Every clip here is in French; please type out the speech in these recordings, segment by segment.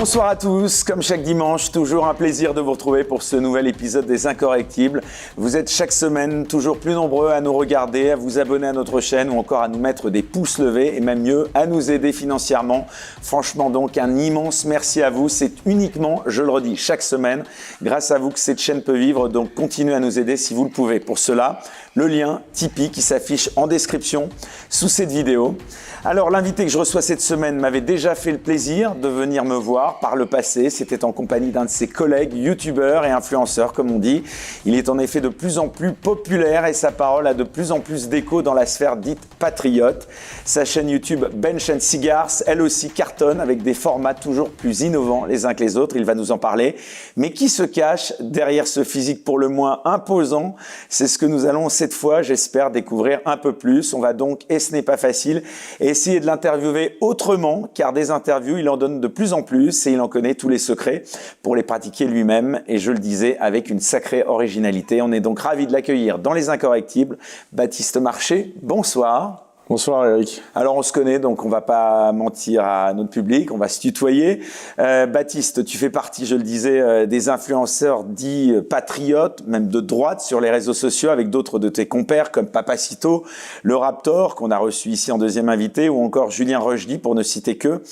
Bonsoir à tous, comme chaque dimanche, toujours un plaisir de vous retrouver pour ce nouvel épisode des Incorrectibles. Vous êtes chaque semaine toujours plus nombreux à nous regarder, à vous abonner à notre chaîne ou encore à nous mettre des pouces levés et même mieux, à nous aider financièrement. Franchement donc, un immense merci à vous. C'est uniquement, je le redis, chaque semaine, grâce à vous que cette chaîne peut vivre, donc continuez à nous aider si vous le pouvez. Pour cela, le lien Tipeee qui s'affiche en description sous cette vidéo. Alors l'invité que je reçois cette semaine m'avait déjà fait le plaisir de venir me voir par le passé. C'était en compagnie d'un de ses collègues, youtubeurs et influenceurs comme on dit. Il est en effet de plus en plus populaire et sa parole a de plus en plus d'écho dans la sphère dite patriote. Sa chaîne YouTube Bench and Cigars, elle aussi cartonne avec des formats toujours plus innovants les uns que les autres. Il va nous en parler. Mais qui se cache derrière ce physique pour le moins imposant? C'est ce que nous allons cette fois, j'espère, découvrir un peu plus. On va donc, et ce n'est pas facile, essayer de l'interviewer autrement, car des interviews, il en donne de plus en plus et il en connaît tous les secrets pour les pratiquer lui-même. Et je le disais, avec une sacrée originalité. On est donc ravis de l'accueillir dans Les Incorrectibles. Baptiste Marché, bonsoir. Bonsoir Eric. Alors on se connaît, donc on va pas mentir à notre public, on va se tutoyer. Baptiste, tu fais partie, je le disais, des influenceurs dits patriotes, même de droite sur les réseaux sociaux, avec d'autres de tes compères comme Papacito, le Raptor, qu'on a reçu ici en deuxième invité, ou encore Julien Rochdy, pour ne citer que.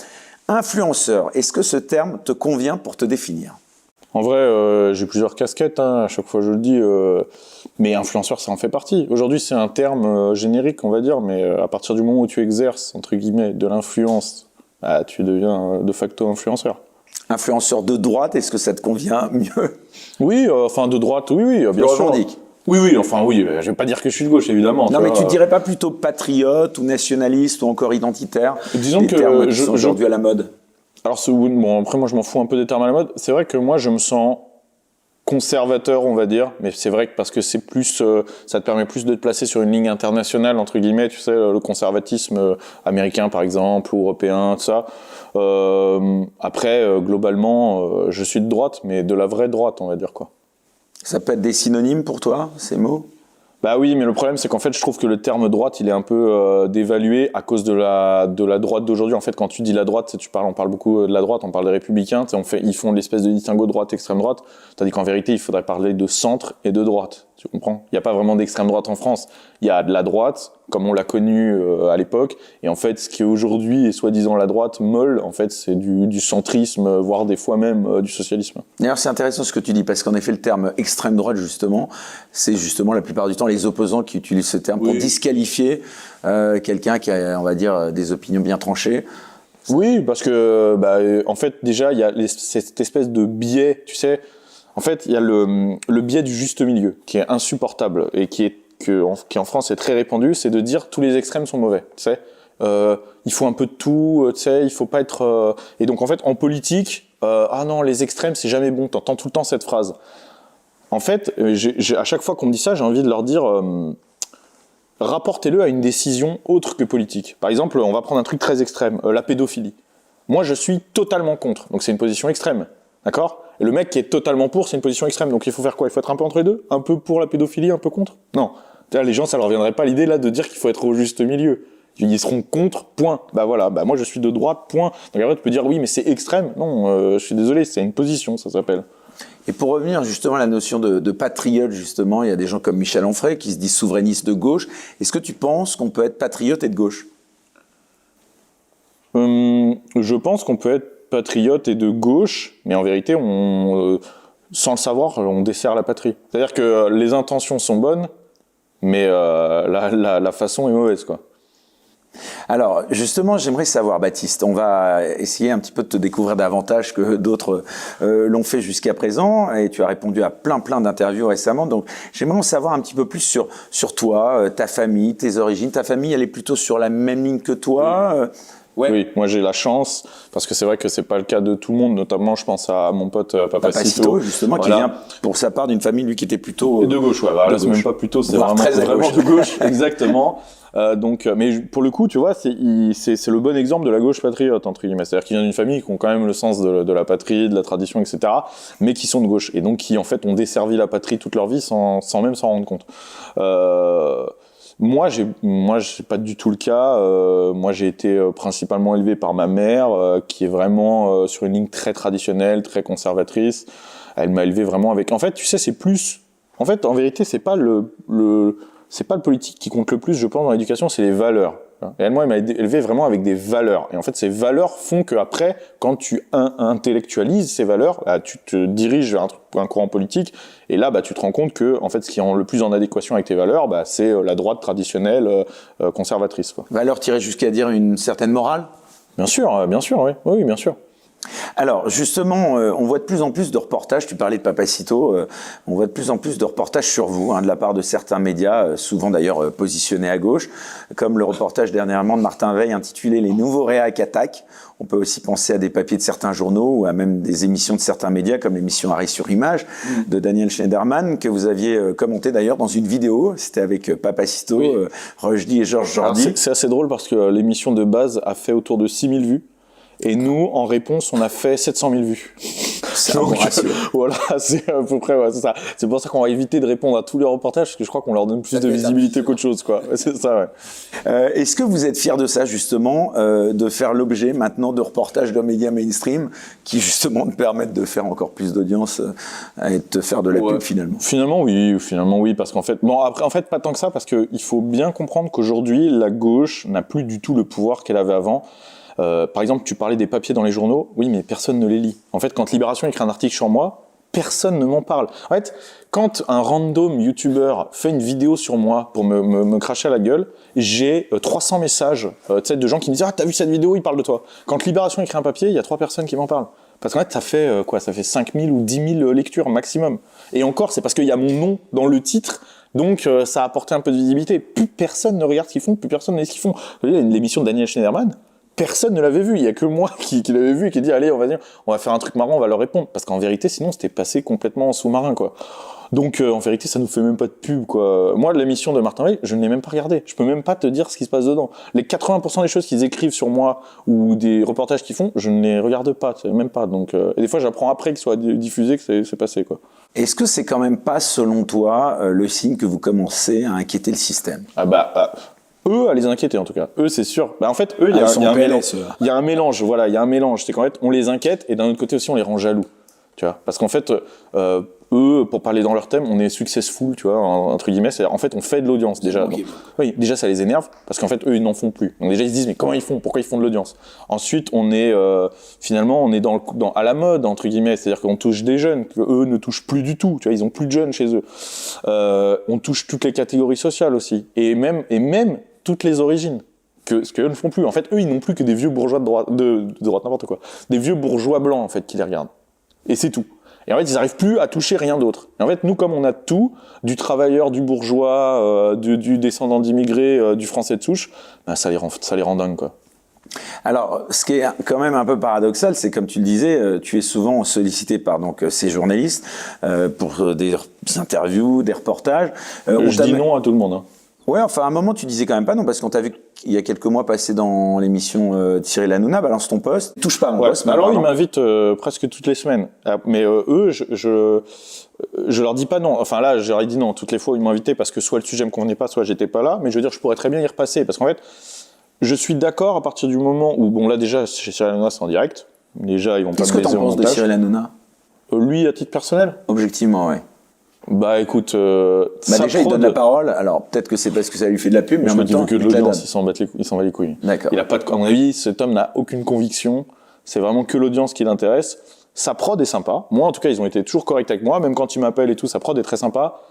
Influenceur, est-ce que ce terme te convient pour te définir ? En vrai, j'ai plusieurs casquettes, à chaque fois je le dis, mais influenceur, ça en fait partie. Aujourd'hui, c'est un terme générique, on va dire, mais à partir du moment où tu exerces, entre guillemets, de l'influence, tu deviens de facto influenceur. Influenceur de droite, est-ce que ça te convient mieux ? Oui, enfin de droite, oui, bien sûr. Oui, je vais pas dire que je suis de gauche, évidemment. Non, mais tu dirais pas plutôt patriote ou nationaliste ou encore identitaire ? Disons des que termes qui sont aujourd'hui à la mode. Alors, bon, après, moi, je m'en fous un peu des termes à la mode. C'est vrai que moi, je me sens conservateur, on va dire, mais c'est vrai que parce que c'est plus, ça te permet plus de te placer sur une ligne internationale, entre guillemets, tu sais, le conservatisme américain, par exemple, ou européen, tout ça. Après, globalement, je suis de droite, mais de la vraie droite, on va dire, quoi. Ça peut être des synonymes pour toi, ces mots ? Bah oui, mais le problème, c'est qu'en fait, je trouve que le terme droite, il est un peu dévalué à cause de la droite d'aujourd'hui. En fait, quand tu dis la droite, on parle beaucoup de la droite, on parle des républicains, ils font l'espèce de distinguo droite, extrême droite. Tandis qu'en vérité, il faudrait parler de centre et de droite. Tu comprends ? Il n'y a pas vraiment d'extrême droite en France. Il y a de la droite, comme on l'a connu à l'époque. Et en fait, ce qui aujourd'hui est soi-disant la droite molle, en fait, c'est du centrisme, voire des fois même du socialisme. D'ailleurs, c'est intéressant ce que tu dis, parce qu'en effet, le terme extrême droite, justement, c'est justement la plupart du temps les opposants qui utilisent ce terme pour disqualifier quelqu'un qui a, on va dire, des opinions bien tranchées. Oui, parce que, en fait, déjà, il y a cette espèce de biais, tu sais. En fait, il y a le biais du juste milieu, qui est insupportable et qui en France est très répandu, c'est de dire tous les extrêmes sont mauvais, tu sais. Il faut un peu de tout, tu sais, il faut pas être... Et donc, en fait, en politique, ah non, les extrêmes, c'est jamais bon, t'entends tout le temps cette phrase. En fait, à chaque fois qu'on me dit ça, j'ai envie de leur dire... rapportez-le à une décision autre que politique. Par exemple, on va prendre un truc très extrême, la pédophilie. Moi, je suis totalement contre, donc c'est une position extrême, d'accord ? Et le mec qui est totalement pour, c'est une position extrême. Donc il faut faire quoi ? Il faut être un peu entre les deux ? Un peu pour la pédophilie, un peu contre ? Non. Les gens, ça leur viendrait pas l'idée là de dire qu'il faut être au juste milieu. Ils seront contre, point. Bah voilà, moi je suis de droite, point. Donc après tu peux dire oui, mais c'est extrême. Non, je suis désolé, c'est une position, ça s'appelle. Et pour revenir justement à la notion de patriote, justement, il y a des gens comme Michel Onfray qui se disent souverainistes de gauche. Est-ce que tu penses qu'on peut être patriote et de gauche ? Je pense qu'on peut être patriote et de gauche, mais en vérité, sans le savoir, on dessert la patrie. C'est-à-dire que les intentions sont bonnes, mais la façon est mauvaise, quoi. Alors, justement, j'aimerais savoir, Baptiste, on va essayer un petit peu de te découvrir davantage que d'autres l'ont fait jusqu'à présent, et tu as répondu à plein d'interviews récemment, donc j'aimerais en savoir un petit peu plus sur toi, ta famille, tes origines. Ta famille, elle est plutôt sur la même ligne que toi Ouais. Oui, moi j'ai la chance, parce que c'est vrai que c'est pas le cas de tout le monde, notamment je pense à mon pote Papacito, justement, voilà. Qui vient pour sa part d'une famille, lui qui était plutôt... de gauche, ouais, voilà, c'est même pas plutôt, c'est vraiment de gauche, exactement. Mais pour le coup, tu vois, c'est le bon exemple de la gauche patriote, entre guillemets. C'est-à-dire qu'il vient d'une famille qui ont quand même le sens de la patrie, de la tradition, etc., mais qui sont de gauche, et donc qui en fait ont desservi la patrie toute leur vie sans même s'en rendre compte. Moi, c'est pas du tout le cas. Moi, j'ai été principalement élevé par ma mère, qui est vraiment sur une ligne très traditionnelle, très conservatrice. Elle m'a élevé vraiment avec. En fait, tu sais, c'est plus. En fait, en vérité, c'est pas c'est pas le politique qui compte le plus, je pense, dans l'éducation, c'est les valeurs. Et moi, elle m'a élevé vraiment avec des valeurs. Et en fait, ces valeurs font que après, quand tu intellectualises ces valeurs, bah, tu te diriges vers un courant politique. Et là, bah, tu te rends compte que, en fait, ce qui est le plus en adéquation avec tes valeurs, bah, c'est la droite traditionnelle, conservatrice, quoi. Valeur tirée jusqu'à dire une certaine morale? Bien sûr, oui. Oui, bien sûr. Alors justement, on voit de plus en plus de reportages, tu parlais de Papacito, on voit de plus en plus de reportages sur vous, de la part de certains médias, souvent d'ailleurs positionnés à gauche, comme le reportage dernièrement de Martin Veil intitulé « Les nouveaux réacs attaquent ». On peut aussi penser à des papiers de certains journaux ou à même des émissions de certains médias comme l'émission Arrêt sur Image de Daniel Schneiderman que vous aviez commenté d'ailleurs dans une vidéo, c'était avec Papacito, oui. Rushdie et Georges Jordi. C'est assez drôle parce que l'émission de base a fait autour de 6000 vues. Et nous, en réponse, on a fait 700 000 vues. C'est un bon ratio. Voilà, c'est à peu près, c'est ça. C'est pour ça qu'on va éviter de répondre à tous les reportages, parce que je crois qu'on leur donne plus de visibilité qu'autre chose, quoi. C'est ça, ouais. Est-ce que vous êtes fiers de ça, justement, de faire l'objet maintenant de reportages de médias mainstream qui, justement, te permettent de faire encore plus d'audience et de faire de la pub, finalement? Finalement, oui, parce qu'en fait, bon, après, en fait, pas tant que ça, parce qu'il faut bien comprendre qu'aujourd'hui, la gauche n'a plus du tout le pouvoir qu'elle avait avant. Par exemple, tu parlais des papiers dans les journaux. Oui, mais personne ne les lit. En fait, quand Libération écrit un article sur moi, personne ne m'en parle. En fait, quand un random YouTuber fait une vidéo sur moi pour me cracher à la gueule, j'ai 300 messages de gens qui me disent « Ah, t'as vu cette vidéo, il parle de toi ». Quand Libération écrit un papier, il y a 3 personnes qui m'en parlent. Parce qu'en fait, ça fait 5000 ou 10 000 lectures maximum. Et encore, c'est parce qu'il y a mon nom dans le titre. Donc, ça a apporté un peu de visibilité. Plus personne ne regarde ce qu'ils font, plus personne ne sait ce qu'ils font. Vous voyez, l'émission de Daniel Schneiderman, personne ne l'avait vu. Il y a que moi qui l'avais vu et qui dit allez, on va faire un truc marrant, on va leur répondre. Parce qu'en vérité, sinon, c'était passé complètement en sous-marin, quoi. Donc, en vérité, ça nous fait même pas de pub, quoi. Moi, l'émission de Martin Veil, je ne l'ai même pas regardée. Je peux même pas te dire ce qui se passe dedans. Les 80% des choses qu'ils écrivent sur moi ou des reportages qu'ils font, je ne les regarde pas, même pas. Donc, et des fois, j'apprends après qu'ils soient diffusés que c'est passé, quoi. Est-ce que c'est quand même pas, selon toi, le signe que vous commencez à inquiéter le système? Eux, à les inquiéter, en tout cas. Eux, c'est sûr. En fait, eux, il y a un mélange. Il y a un mélange, voilà, il y a un mélange. C'est qu'en fait, on les inquiète et d'un autre côté aussi, on les rend jaloux. Tu vois? Parce qu'en fait, eux, pour parler dans leur thème, on est successful, tu vois, entre guillemets. C'est-à-dire, en fait, on fait de l'audience, déjà. Donc, oui, déjà, ça les énerve parce qu'en fait, eux, ils n'en font plus. Donc, déjà, ils se disent, mais comment ils font? Pourquoi ils font de l'audience? Ensuite, on est, finalement, on est à la mode, entre guillemets. C'est-à-dire qu'on touche des jeunes, que eux ne touchent plus du tout. Tu vois, ils ont plus de jeunes chez eux. On touche toutes les catégories sociales aussi. Et même, toutes les origines, ce qu'eux ne font plus. En fait, eux, ils n'ont plus que des vieux bourgeois de droite, n'importe quoi. Des vieux bourgeois blancs, en fait, qui les regardent. Et c'est tout. Et en fait, ils n'arrivent plus à toucher rien d'autre. Et en fait, nous, comme on a tout, du travailleur, du bourgeois, du descendant d'immigrés, du français de souche, bah, ça les rend dingues, quoi. Alors, ce qui est quand même un peu paradoxal, c'est comme tu le disais, tu es souvent sollicité par ces journalistes pour des interviews, des reportages. Je dis non à tout le monde, hein. Ouais, enfin, à un moment, tu disais quand même pas non, parce qu'on t'a vu il y a quelques mois passer dans l'émission Cyril Hanouna, balance ton poste, touche pas à mon poste. Alors, ils m'invitent presque toutes les semaines. Mais eux, je leur dis pas non. Enfin, là, je leur ai dit non toutes les fois où ils m'invitaient parce que soit le sujet me convenait pas, soit j'étais pas là. Mais je veux dire, je pourrais très bien y repasser. Parce qu'en fait, je suis d'accord à partir du moment où, bon, là, déjà, chez Cyril Hanouna, c'est en direct. Déjà, ils vont pas me laisser au montage. Qu'est-ce que t'en penses de Cyril Hanouna? Lui, à titre personnel? Objectivement, ouais. Bah écoute, déjà il donne la parole. Alors peut-être que c'est parce que ça lui fait de la pub, mais en même temps, que de l'audience, il s'en bat les couilles. D'accord. Il a pas à mon avis, cet homme n'a aucune conviction. C'est vraiment que l'audience qui l'intéresse. Sa prod est sympa. Moi, en tout cas, ils ont été toujours corrects avec moi. Même quand ils m'appellent et tout, sa prod est très sympa.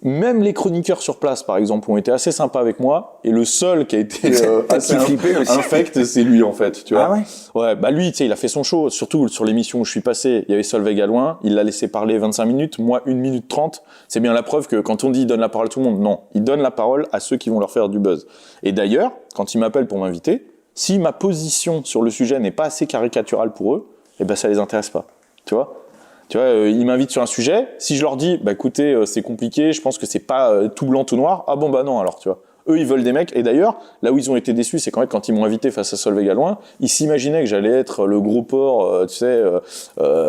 Même les chroniqueurs sur place, par exemple, ont été assez sympas avec moi. Et le seul qui a été assez infect, c'est lui, en fait. Tu vois. Ah ouais? Ouais, bah lui, tu sais, il a fait son show. Surtout sur l'émission où je suis passé, il y avait Solveig Galouin. Il l'a laissé parler 25 minutes, moi 1 minute 30. C'est bien la preuve que quand on dit il donne la parole à tout le monde, non. Il donne la parole à ceux qui vont leur faire du buzz. Et d'ailleurs, quand ils m'appellent pour m'inviter, si ma position sur le sujet n'est pas assez caricaturale pour eux, eh ben ça les intéresse pas. Tu vois? Tu vois, ils m'invitent sur un sujet. Si je leur dis, bah écoutez, c'est compliqué, je pense que c'est pas tout blanc, tout noir. Ah bon, bah non, alors, tu vois. Eux, ils veulent des mecs. Et d'ailleurs, là où ils ont été déçus, c'est qu'en fait, quand ils m'ont invité face à Solveig Galouin, ils s'imaginaient que j'allais être le gros porc,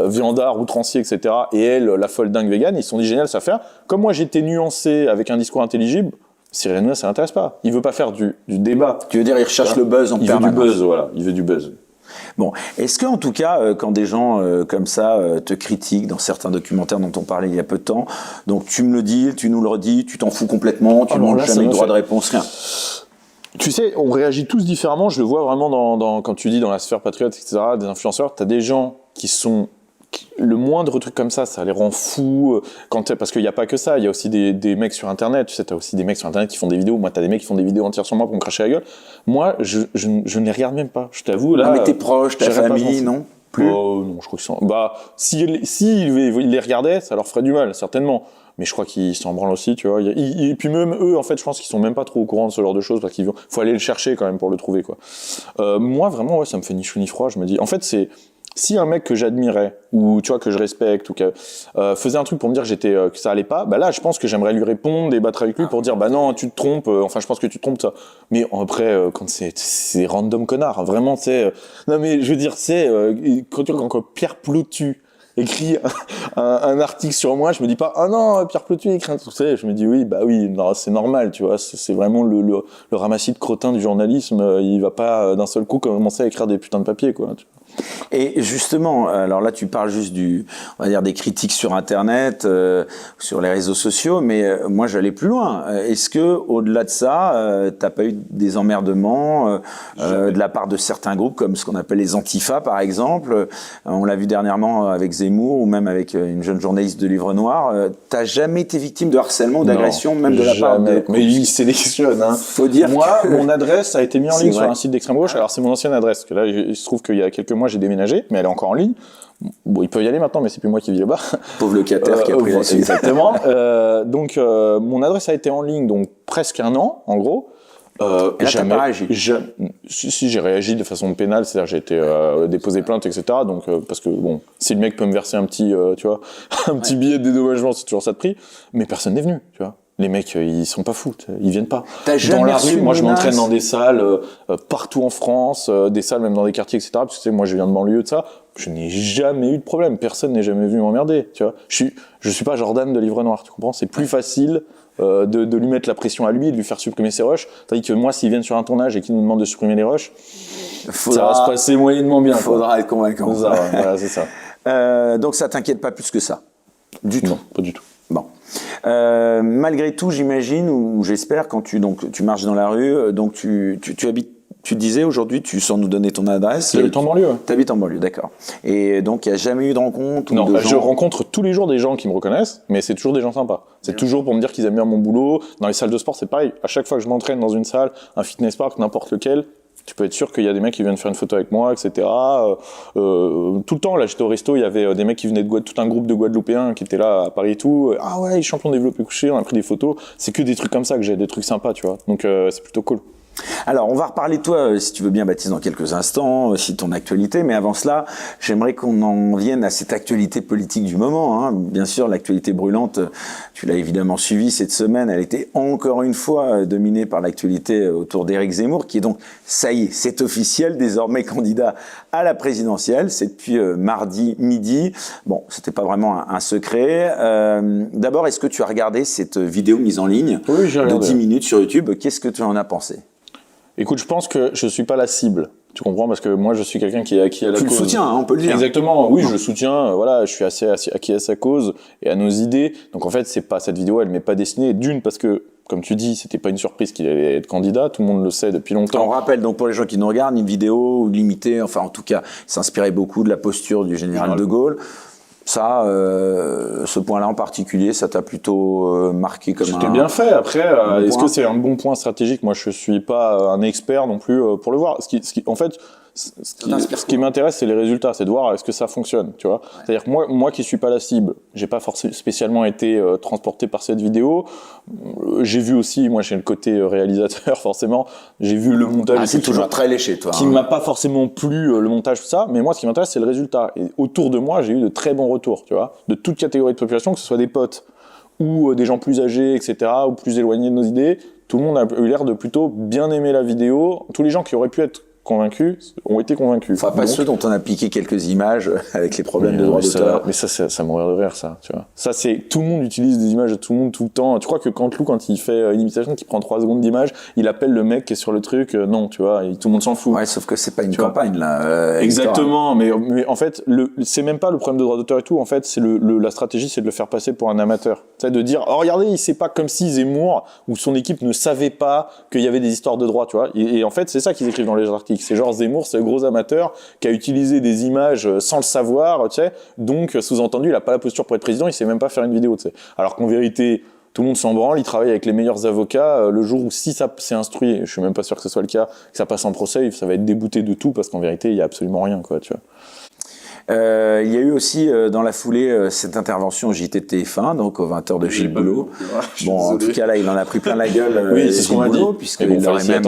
viandard, outrancier, etc. Et elle, la folle dingue végane. Ils se sont dit, génial, ça va faire. Comme moi, j'étais nuancé avec un discours intelligible, Cyril Hanouna, ça l'intéresse pas. Il veut pas faire du débat. Tu veux dire, il recherche le buzz en permanence. Il veut du buzz, voilà. Il veut du buzz. Bon, est-ce que en tout cas, quand des gens comme ça te critiquent dans certains documentaires dont on parlait il y a peu de temps, donc tu me le dis, tu nous le redis, tu t'en fous complètement, tu n'as jamais eu droit de réponse, rien. Tu sais, on réagit tous différemment. Je le vois vraiment quand tu dis dans la sphère patriote, etc., des influenceurs, tu as des gens qui sont... Le moindre truc comme ça les rend fous. Parce qu'il n'y a pas que ça, il y a aussi des mecs sur Internet. Tu sais, tu as aussi des mecs sur Internet qui font des vidéos. Moi, tu as des mecs qui font des vidéos entières sur moi pour me cracher la gueule. Moi, je ne les regarde même pas. Je t'avoue, là... Non, mais tes proches, ta famille, non? Plus. Oh, non, je crois qu'ils sont... Bah, s'ils les regardaient, ça leur ferait du mal, certainement. Mais je crois qu'ils s'en branlent aussi, tu vois. Et puis même eux, en fait, je pense qu'ils sont même pas trop au courant de ce genre de choses parce qu'il faut aller le chercher quand même pour le trouver, quoi. Moi, vraiment, ouais, ça me fait ni chaud ni froid. Je me dis, en fait, c'est... Si un mec que j'admirais, ou tu vois, que je respecte, ou que faisait un truc pour me dire que ça allait pas, bah là, je pense que j'aimerais lui répondre, débattre avec lui pour dire, bah non, tu te trompes, enfin, je pense que tu te trompes, ça. Mais après, quand c'est random connard, vraiment, c'est... non, mais je veux dire, c'est... quand Pierre Plotu écrit un article sur moi, je me dis pas, ah non, Pierre Plotu écrit un truc, je me dis, oui, bah oui, non, c'est normal, tu vois, c'est vraiment le ramassis de crottin du journalisme, il va pas d'un seul coup commencer à écrire des putains de papiers, quoi, tu vois. Et justement, alors là, tu parles juste on va dire des critiques sur Internet, sur les réseaux sociaux, mais moi, j'allais plus loin. Est-ce que, au-delà de ça, t'as pas eu des emmerdements de la part de certains groupes, comme ce qu'on appelle les Antifa, par exemple? On l'a vu dernièrement avec Zemmour, ou même avec une jeune journaliste de Livre Noir. T'as jamais été victime de harcèlement ou d'agression, même de la part de... Mais il sélectionne, hein. Faut dire moi, mon adresse a été mise en ligne sur un site d'extrême gauche. Alors, c'est mon ancienne adresse, parce que là, il se trouve qu'il y a quelques mois, j'ai déménagé, mais elle est encore en ligne. Bon, il peut y aller maintenant, mais c'est plus moi qui vis là-bas. Pauvre locataire qui a pris la suite. Exactement. Donc, mon adresse a été en ligne, donc presque un an, en gros. Et là, t'as pas réagi? Si, j'ai réagi de façon pénale, c'est-à-dire j'ai été déposé plainte, etc. Donc, parce que bon, si le mec peut me verser un petit, tu vois, un petit billet de dédommagement, c'est toujours ça de prix. Mais personne n'est venu, tu vois. Les mecs, ils sont pas fous, ils viennent pas. Dans la rue, moi je m'entraîne dans des salles partout en France, des salles même dans des quartiers, etc. Parce que tu sais, moi je viens de banlieue, de ça. Je n'ai jamais eu de problème. Personne n'est jamais venu m'emmerder, tu vois. Je suis pas Jordan de Livre Noir, tu comprends? C'est plus facile de lui mettre la pression à lui, de lui faire supprimer ses rushs. Tandis que moi, s'ils viennent sur un tournage et qu'ils nous demandent de supprimer les rushs, ça va se passer moyennement bien. Faudra être convaincant. Voilà, c'est ça. Donc ça t'inquiète pas plus que ça? Du tout? Non, pas du tout. Bon. Malgré tout, j'imagine, ou j'espère, quand tu marches dans la rue, donc tu habites, tu disais aujourd'hui, sans nous donner ton adresse. J'habite en banlieue. Tu habites en banlieue, d'accord. Et donc, il n'y a jamais eu de rencontre? Non, je rencontre tous les jours des gens qui me reconnaissent, mais c'est toujours des gens sympas. C'est toujours pour me dire qu'ils aiment bien mon boulot. Dans les salles de sport, c'est pareil. À chaque fois que je m'entraîne dans une salle, un fitness park, n'importe lequel, tu peux être sûr qu'il y a des mecs qui viennent faire une photo avec moi, etc. Tout le temps, là, j'étais au resto, il y avait des mecs qui venaient tout un groupe de Guadeloupéens qui étaient là à Paris et tout. Ah ouais, les champions développé couché, on a pris des photos. C'est que des trucs comme ça que j'ai, des trucs sympas, tu vois. Donc, c'est plutôt cool. Alors, on va reparler de toi, si tu veux bien, Baptiste, dans quelques instants, aussi de ton actualité. Mais avant cela, j'aimerais qu'on en vienne à cette actualité politique du moment, hein. Bien sûr, l'actualité brûlante, tu l'as évidemment suivie cette semaine. Elle était encore une fois dominée par l'actualité autour d'Éric Zemmour, qui est donc, ça y est, c'est officiel, désormais candidat à la présidentielle. C'est depuis mardi midi. Bon, c'était pas vraiment un secret. D'abord, est-ce que tu as regardé cette vidéo mise en ligne de 10 minutes sur YouTube? Qu'est-ce que tu en as pensé? Écoute, je pense que je suis pas la cible. Tu comprends? Parce que moi, je suis quelqu'un qui est acquis à la cause. Tu le soutiens, hein, on peut le dire. Exactement. Oui, je le soutiens. Voilà, je suis assez acquis à sa cause et à nos idées. Donc, en fait, cette vidéo, elle m'est pas destinée. D'une, parce que, comme tu dis, c'était pas une surprise qu'il allait être candidat. Tout le monde le sait depuis longtemps. On rappelle, donc, pour les gens qui nous regardent, une vidéo limitée, enfin, en tout cas, s'inspirait beaucoup de la posture du général de Gaulle. Ça, ce point-là en particulier, ça t'a plutôt marqué comme C'était bien fait. Après, est-ce que c'est un bon point stratégique? Moi, je suis pas un expert non plus pour le voir. En fait, ce qui m'intéresse, c'est les résultats, c'est de voir est-ce que ça fonctionne, tu vois. Ouais. C'est-à-dire que moi qui suis pas la cible, j'ai pas forcément spécialement été transporté par cette vidéo. J'ai vu aussi, moi j'ai le côté réalisateur forcément, j'ai vu le montage. Ah, c'est toujours très léché, toi. Qui m'a pas forcément plu le montage, tout ça, mais moi ce qui m'intéresse, c'est le résultat. Et autour de moi, j'ai eu de très bons retours, tu vois, de toute catégorie de population, que ce soit des potes ou des gens plus âgés, etc., ou plus éloignés de nos idées. Tout le monde a eu l'air de plutôt bien aimer la vidéo. Tous les gens qui auraient pu être convaincus ont été convaincus. Enfin, pas Donc, ceux dont on a piqué quelques images avec les problèmes de droit d'auteur. Mais ça mourir de rire, ça, tu vois. Ça, c'est, tout le monde utilise des images de tout le monde, tout le temps. Tu crois que Canteloup, quand il fait une imitation qui prend 3 secondes d'image, il appelle le mec qui est sur le truc, non, tu vois, tout le monde s'en fout. Ouais, sauf que c'est pas une campagne, là. Exactement, mais en fait, c'est même pas le problème de droit d'auteur et tout, en fait, c'est la stratégie, c'est de le faire passer pour un amateur. C'est de dire, oh, regardez, il sait pas, comme si Zemmour ou son équipe ne savait pas qu'il y avait des histoires de droit, tu vois. Et en fait, c'est ça qu'ils écrivent dans les articles. C'est genre Zemmour, c'est le gros amateur qui a utilisé des images sans le savoir, tu sais. Donc, sous-entendu, il a pas la posture pour être président, il sait même pas faire une vidéo, tu sais. Alors qu'en vérité, tout le monde s'en branle, il travaille avec les meilleurs avocats. Le jour où, si ça s'est instruit, je suis même pas sûr que ce soit le cas, que ça passe en procès, ça va être débouté de tout parce qu'en vérité, il y a absolument rien, quoi, tu vois. Il y a eu aussi dans la foulée cette intervention au JT de TF1, donc aux 20h de Gilles Boulot. Bon, en tout cas là, il en a pris plein la gueule, oui, c'est ce qu'on m'a dit, puisqu'il l'aurait même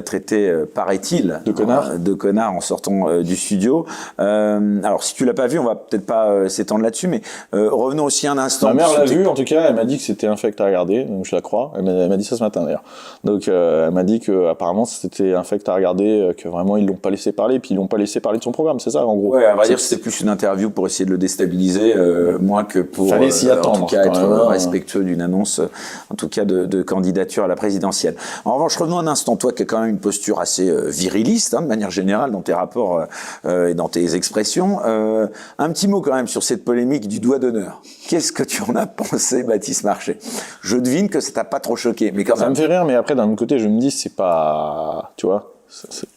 traité, paraît-il, de connard en sortant du studio. Alors, si tu l'as pas vu, on va peut-être pas s'étendre là-dessus, mais revenons aussi un instant. Ma mère l'a vu, en tout cas, elle m'a dit que c'était infect à regarder, donc je la crois. Elle m'a dit ça ce matin d'ailleurs. Donc, elle m'a dit que apparemment c'était infect à regarder, que vraiment ils l'ont pas laissé parler, puis ils l'ont pas laissé parler de son programme, c'est ça en gros. Ouais, à vrai dire, c'était plus une interview pour essayer de le déstabiliser, moins que pour fallait s'y attendre, en tout cas être respectueux d'une annonce, en tout cas de candidature à la présidentielle. En revanche, revenons un instant, toi qui as quand même une posture assez viriliste, de manière générale, dans tes rapports et dans tes expressions. Un petit mot quand même sur cette polémique du doigt d'honneur. Qu'est-ce que tu en as pensé, Baptiste Marchais? Je devine que ça t'a pas trop choqué, mais quand même. Ça me fait rire, mais après, d'un autre côté, je me dis, c'est pas, tu vois,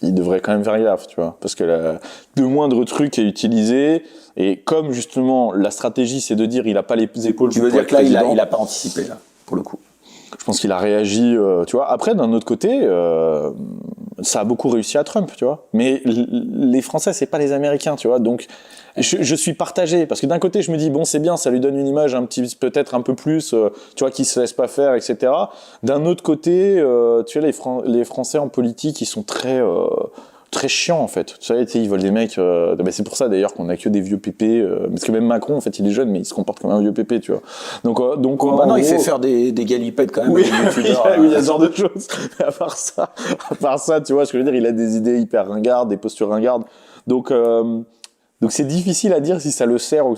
il devrait quand même faire gaffe, tu vois, parce que le moindre truc est utilisé, et comme justement la stratégie c'est de dire il a pas les épaules. Tu veux dire que là il a pas anticipé là, pour le coup. Je pense qu'il a réagi, tu vois. Après, d'un autre côté, ça a beaucoup réussi à Trump, tu vois. Mais les Français, c'est pas les Américains, tu vois. Donc, je suis partagé parce que d'un côté, je me dis bon, c'est bien, ça lui donne une image peut-être un peu plus, tu vois, qui se laisse pas faire, etc. D'un autre côté, tu vois, les Français en politique, ils sont très chiant en fait. Tu sais, ils veulent des mecs. C'est pour ça d'ailleurs qu'on a que des vieux pépés. Parce que même Macron, en fait, il est jeune, mais il se comporte comme un vieux pépé, tu vois. Donc non, il fait faire des galipettes quand même. Oui, il y a ce genre de choses. Mais à part ça, tu vois, ce que je veux dire, il a des idées hyper ringardes, des postures ringardes. Donc c'est difficile à dire si ça le sert ou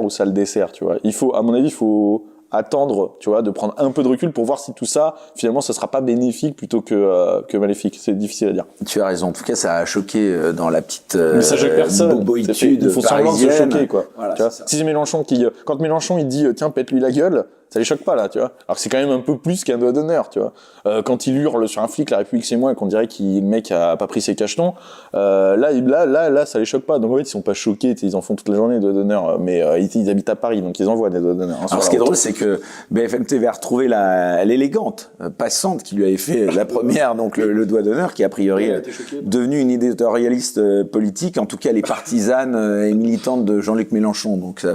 ça le dessert, tu vois. À mon avis, il faut attendre, tu vois, de prendre un peu de recul pour voir si tout ça, finalement, ça sera pas bénéfique plutôt que maléfique. C'est difficile à dire. Tu as raison. En tout cas, ça a choqué dans la petite mais ça choque personne. Boboïtude il faut semblant de se choquer, quoi. Voilà, tu vois, si c'est Mélenchon quand Mélenchon il dit tiens, pète-lui la gueule, ça les choque pas là, tu vois. Alors que c'est quand même un peu plus qu'un doigt d'honneur, tu vois. Quand il hurle sur un flic, la République c'est moi, et qu'on dirait que le mec a pas pris ses cachetons, là, ça les choque pas. Donc en fait, ils sont pas choqués, ils en font toute la journée des doigts d'honneur, mais ils habitent à Paris, donc ils envoient des doigts d'honneur. Alors ce qui est drôle, c'est que BFM TV a retrouvé l'élégante passante qui lui avait fait la première, donc le doigt d'honneur, qui a priori est devenue une éditorialiste politique, en tout cas les partisane et militante de Jean-Luc Mélenchon. Donc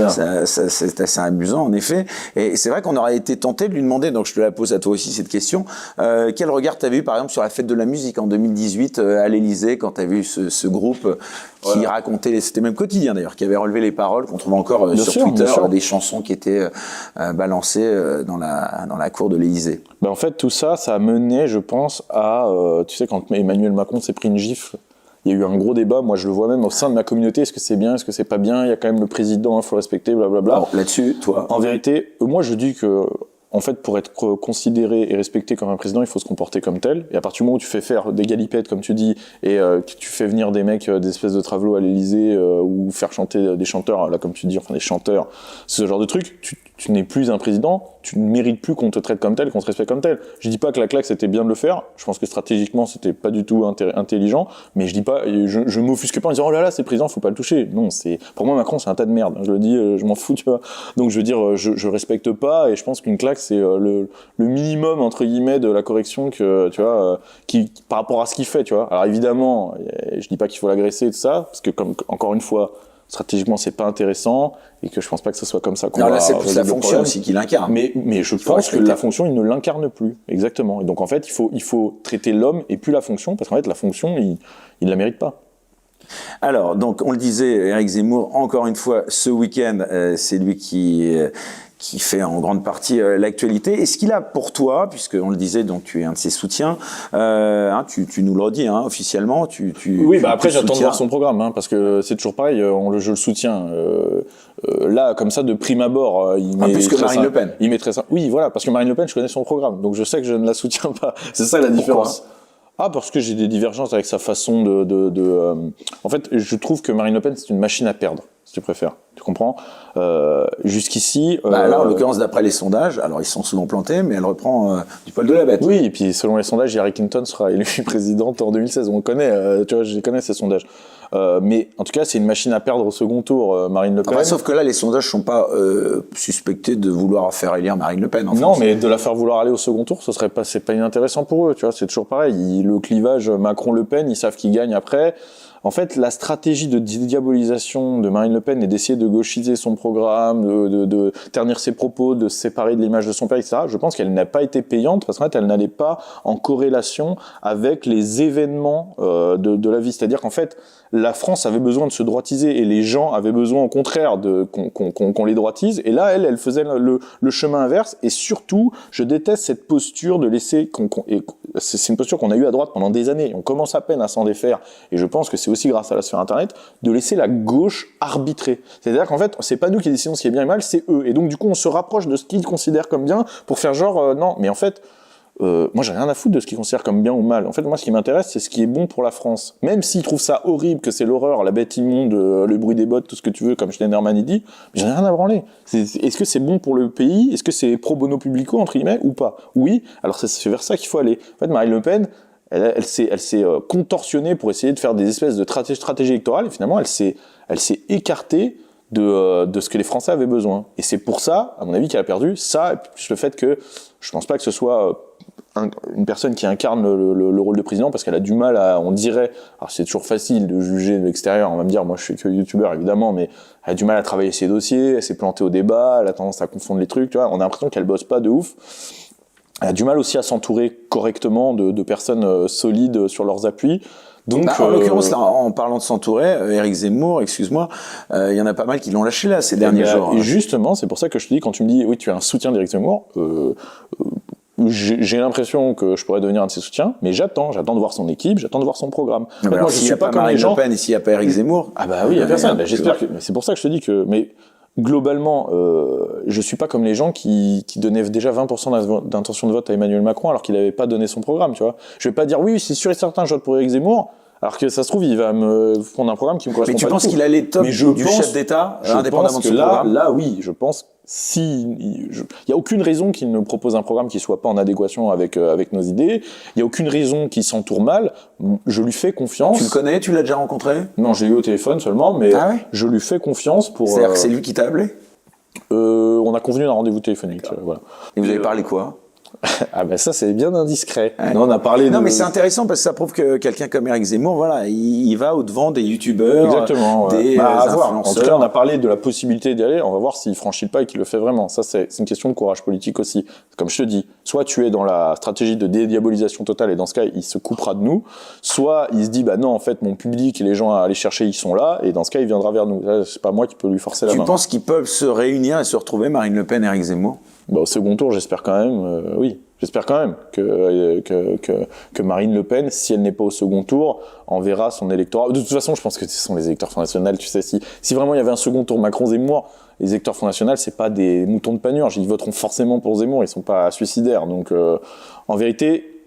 ça c'est assez amusant en effet. Et c'est vrai qu'on aurait été tenté de lui demander, donc je te la pose à toi aussi cette question, quel regard tu as eu par exemple sur la fête de la musique en 2018 à l'Élysée quand tu as vu ce groupe qui racontait, c'était même quotidien d'ailleurs, qui avait relevé les paroles qu'on trouve encore sur Twitter, des chansons qui étaient balancées dans la cour de l'Élysée. En fait tout ça a mené je pense à, tu sais quand Emmanuel Macron s'est pris une gifle, il y a eu un gros débat, moi je le vois même au sein de ma communauté, est-ce que c'est bien, est-ce que c'est pas bien, il y a quand même le président, il faut le respecter, blablabla. Alors, là-dessus, toi... En vérité, moi je dis que, en fait, pour être considéré et respecté comme un président, il faut se comporter comme tel, et à partir du moment où tu fais faire des galipettes, comme tu dis, et que tu fais venir des mecs, des espèces de travelots à l'Élysée, ou faire chanter des chanteurs, là comme tu dis, enfin des chanteurs, ce genre de truc, tu n'es plus un président, tu ne mérites plus qu'on te traite comme tel, qu'on te respecte comme tel. Je dis pas que la claque c'était bien de le faire, je pense que stratégiquement c'était pas du tout intelligent, mais je dis pas, je m'offusque pas en disant oh là là c'est le président, faut pas le toucher. Non, pour moi Macron c'est un tas de merde, je le dis, je m'en fous, tu vois. Donc je veux dire, je respecte pas, et je pense qu'une claque c'est le minimum entre guillemets de la correction que, tu vois, qui par rapport à ce qu'il fait, tu vois. Alors évidemment, je dis pas qu'il faut l'agresser et tout ça, parce que comme encore une fois, stratégiquement c'est pas intéressant et que je pense pas que ce soit comme ça qu'on va là c'est plus la fonction aussi qu'il incarne, mais je pense que la fonction il ne l'incarne plus exactement, et donc en fait il faut traiter l'homme et plus la fonction, parce qu'en fait la fonction il la mérite pas. Alors donc on le disait, Éric Zemmour encore une fois ce week-end, c'est lui qui qui fait en grande partie l'actualité. Est-ce qu'il a pour toi, puisqu'on le disait, donc tu es un de ses soutiens, tu nous le redis officiellement, oui, après j'attends de voir son programme, parce que c'est toujours pareil, je le soutiens. Là, comme ça, de prime abord, il met plus que Marine Le Pen. Il met très simple. Oui, voilà, parce que Marine Le Pen, je connais son programme, donc je sais que je ne la soutiens pas. C'est ça la différence. Parce que j'ai des divergences avec sa façon En fait, je trouve que Marine Le Pen, c'est une machine à perdre, si tu préfères. Tu comprends ? Jusqu'ici... là, en l'occurrence, d'après les sondages, alors ils sont souvent plantés, mais elle reprend du poil de la bête. Oui, et puis selon les sondages, Hillary Clinton sera élue présidente en 2016. On connaît, tu vois, je connais ces sondages. Mais en tout cas, c'est une machine à perdre au second tour, Marine Le Pen. Sauf que là, les sondages sont pas suspectés de vouloir faire élire Marine Le Pen. Non, mais de la faire vouloir aller au second tour, c'est pas inintéressant pour eux. Tu vois, c'est toujours pareil. Le clivage Macron-Le Pen, ils savent qui gagne après. En fait, la stratégie de diabolisation de Marine Le Pen est d'essayer de gauchiser son programme, de ternir ses propos, de se séparer de l'image de son père, etc. Je pense qu'elle n'a pas été payante parce qu'en fait, elle n'allait pas en corrélation avec les événements de la vie. C'est-à-dire qu'en fait, la France avait besoin de se droitiser et les gens avaient besoin au contraire qu'on les droitise. Et là, elle faisait le chemin inverse. Et surtout, je déteste cette posture de laisser... c'est une posture qu'on a eue à droite pendant des années. On commence à peine à s'en défaire. Et je pense que c'est aussi grâce à la sphère Internet, de laisser la gauche arbitrer. C'est-à-dire qu'en fait, c'est pas nous qui décidons ce qui est bien et mal, c'est eux. Et donc, du coup, on se rapproche de ce qu'ils considèrent comme bien pour faire genre, non. Mais en fait... moi, j'ai rien à foutre de ce qu'ils considèrent comme bien ou mal. En fait, moi, ce qui m'intéresse, c'est ce qui est bon pour la France. Même s'ils trouvent ça horrible, que c'est l'horreur, la bête immonde, le bruit des bottes, tout ce que tu veux, comme Schneiderman dit, mais j'en ai rien à branler. Est-ce que c'est bon pour le pays ? Est-ce que c'est pro bono publico, entre guillemets, ou pas ? Oui, alors c'est vers ça qu'il faut aller. En fait, Marine Le Pen, elle s'est contorsionnée pour essayer de faire des espèces de stratégies électorales, et finalement, elle s'est écartée de ce que les Français avaient besoin. Et c'est pour ça, à mon avis, qu'elle a perdu ça, et plus le fait que je pense pas que ce soit une personne qui incarne le rôle de président, parce qu'elle a du mal on dirait, alors c'est toujours facile de juger de l'extérieur, on va me dire, moi je suis que youtubeur évidemment, mais elle a du mal à travailler ses dossiers, elle s'est plantée au débat, elle a tendance à confondre les trucs, tu vois, on a l'impression qu'elle bosse pas de ouf. Elle a du mal aussi à s'entourer correctement de personnes solides sur leurs appuis. Donc, en l'occurrence, là, en parlant de s'entourer, Éric Zemmour, excuse-moi, il y en a pas mal qui l'ont lâché là ces derniers jours. Et justement, c'est pour ça que je te dis, quand tu me dis, oui, tu es un soutien d'Éric Zemmour, j'ai l'impression que je pourrais devenir un de ses soutiens, mais j'attends de voir son équipe, j'attends de voir son programme. En fait, moi, je suis pas comme les gens. Marine Le Pen, et s'il n'y a pas Éric Zemmour. Ah bah oui, il y a personne. J'espère que. C'est pour ça que je te dis que. Mais globalement, je suis pas comme les gens qui donnaient déjà 20% d'intention de vote à Emmanuel Macron alors qu'il n'avait pas donné son programme, tu vois. Je vais pas dire oui, c'est sûr et certain, je vote pour Éric Zemmour. Alors que ça se trouve, il va me prendre un programme qui me correspond pas. Mais tu penses qu'il a les tops du chef d'État, indépendamment de son programme ? Là, oui, je pense. Il y a aucune raison qu'il ne propose un programme qui soit pas en adéquation avec nos idées. Il y a aucune raison qu'il s'entoure mal. Je lui fais confiance. Tu le connais ? Tu l'as déjà rencontré ? Non, j'ai eu au téléphone seulement, mais je lui fais confiance pour. C'est-à-dire que c'est lui qui t'a appelé ? On a convenu d'un rendez-vous téléphonique. Voilà. Et vous avez parlé quoi ? Ah ben ça c'est bien indiscret. Non, on a parlé. Non mais c'est intéressant parce que ça prouve que quelqu'un comme Éric Zemmour, voilà, il va au devant des youtubeurs, exactement, des influenceurs. En tout cas, on a parlé de la possibilité d'y aller. On va voir s'il franchit le pas et qu'il le fait vraiment. Ça c'est une question de courage politique aussi. Comme je te dis, soit tu es dans la stratégie de dédiabolisation totale et dans ce cas il se coupera de nous, soit il se dit bah non en fait mon public et les gens à aller chercher ils sont là et dans ce cas il viendra vers nous. Là, c'est pas moi qui peux lui forcer la main. Tu penses qu'ils peuvent se réunir et se retrouver, Marine Le Pen et Éric Zemmour ? Bah, au second tour, j'espère quand même, oui. J'espère quand même que Marine Le Pen, si elle n'est pas au second tour, enverra son électorat. De toute façon, je pense que ce sont les électeurs Front National, tu sais, si vraiment il y avait un second tour Macron-Zemmour, les électeurs Front National, c'est pas des moutons de panurge, ils voteront forcément pour Zemmour, ils sont pas suicidaires. Donc, en vérité,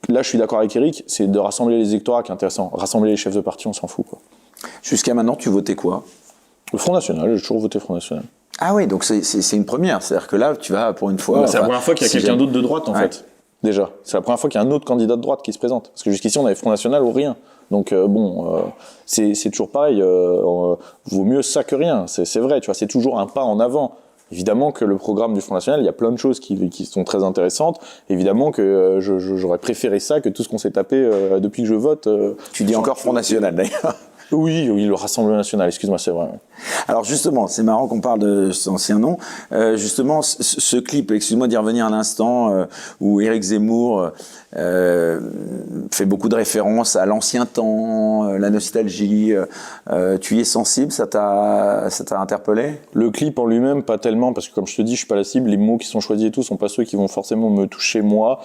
là, je suis d'accord avec Eric, c'est de rassembler les électorats qui est intéressant. Rassembler les chefs de parti, on s'en fout, quoi. Jusqu'à maintenant, tu votais quoi ? Le Front National, j'ai toujours voté Front National. Ah oui, donc c'est une première. C'est-à-dire que là, tu vas pour une fois... C'est la première fois qu'il y a quelqu'un d'autre de droite, en fait. Déjà. C'est la première fois qu'il y a un autre candidat de droite qui se présente. Parce que jusqu'ici, on avait Front National ou rien. Donc, c'est toujours pareil. Vaut mieux ça que rien. C'est vrai, tu vois, c'est toujours un pas en avant. Évidemment que le programme du Front National, il y a plein de choses qui sont très intéressantes. Évidemment que j'aurais préféré ça que tout ce qu'on s'est tapé depuis que je vote. Tu dis encore Front National, d'ailleurs. Oui, le Rassemblement National, excuse-moi, c'est vrai. Alors justement, c'est marrant qu'on parle de cet ancien nom. Justement, ce clip, excuse-moi d'y revenir un instant, où Éric Zemmour fait beaucoup de références à l'ancien temps, la nostalgie. Tu y es sensible, ça t'a interpellé? Le clip en lui-même, pas tellement, parce que comme je te dis, je suis pas la cible. Les mots qui sont choisis et tout sont pas ceux qui vont forcément me toucher moi.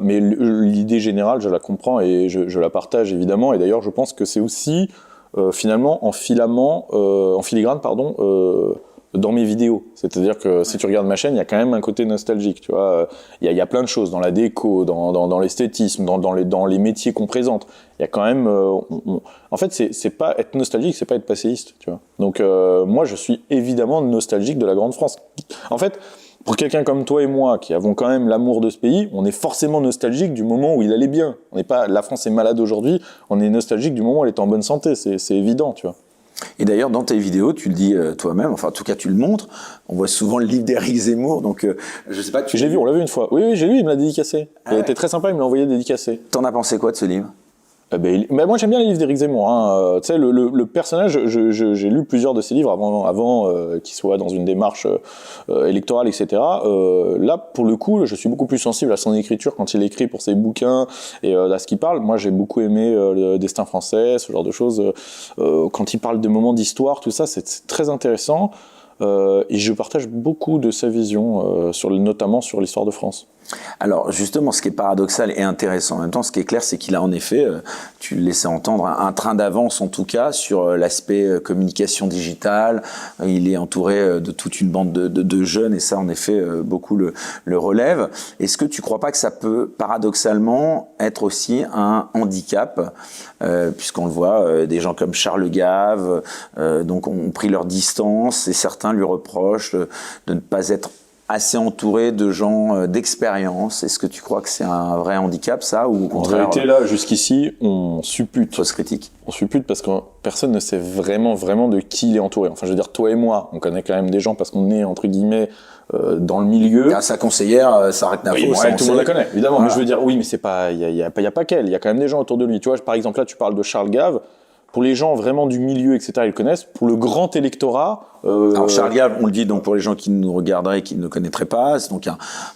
Mais l'idée générale, je la comprends et je la partage évidemment. Et d'ailleurs, je pense que c'est aussi finalement en filigrane, dans mes vidéos. C'est-à-dire que si tu regardes ma chaîne, il y a quand même un côté nostalgique, tu vois. Il y a plein de choses dans la déco, dans l'esthétisme, dans les métiers qu'on présente. Il y a quand même... En fait, c'est pas être nostalgique, c'est pas être passéiste, tu vois. Donc moi, je suis évidemment nostalgique de la grande France. En fait, pour quelqu'un comme toi et moi, qui avons quand même l'amour de ce pays, on est forcément nostalgique du moment où il allait bien. La France est malade aujourd'hui, on est nostalgique du moment où elle est en bonne santé, c'est évident, tu vois. Et d'ailleurs, dans tes vidéos, tu le dis toi-même, enfin en tout cas tu le montres, on voit souvent le livre d'Éric Zemmour, donc je sais pas... J'ai vu, on l'a vu une fois. Oui, j'ai lu, il me l'a dédicacé. Il était très sympa, il me l'a envoyé dédicacé. T'en as pensé quoi de ce livre? Moi j'aime bien les livres d'Éric Zemmour. Hein. Tu sais, le personnage, j'ai lu plusieurs de ses livres avant qu'il soit dans une démarche électorale, etc. Là, pour le coup, je suis beaucoup plus sensible à son écriture quand il écrit pour ses bouquins et à ce qu'il parle. Moi, j'ai beaucoup aimé le Destin français, ce genre de choses. Quand il parle de moments d'histoire, tout ça, c'est très intéressant. Et je partage beaucoup de sa vision, notamment sur l'histoire de France. Alors justement, ce qui est paradoxal et intéressant en même temps, ce qui est clair, c'est qu'il a en effet, tu le laissais entendre, un train d'avance en tout cas sur l'aspect communication digitale. Il est entouré de toute une bande de jeunes et ça en effet beaucoup le relève. Est-ce que tu crois pas que ça peut paradoxalement être aussi un handicap, puisqu'on le voit, des gens comme Charles Gave donc ont pris leur distance et certains lui reprochent de ne pas être assez entouré de gens d'expérience. Est-ce que tu crois que c'est un vrai handicap, ça, ou au contraire? En réalité, là, jusqu'ici, on suppute. Fausse critique. On suppute parce que personne ne sait vraiment de qui il est entouré. Enfin, je veux dire, toi et moi, on connaît quand même des gens parce qu'on est, entre guillemets, dans le milieu. Sa conseillère, Sarah Knafo, oui, ça, tout le monde la connaît, évidemment. Voilà. Mais je veux dire, oui, mais c'est pas, il y a pas qu'elle. Il y a quand même des gens autour de lui. Tu vois, par exemple, là, tu parles de Charles Gave. Pour les gens vraiment du milieu, etc., ils le connaissent. Pour le grand électorat... Alors Charles Gave, on le dit donc pour les gens qui nous regarderaient et qui ne le connaîtraient pas, c'est donc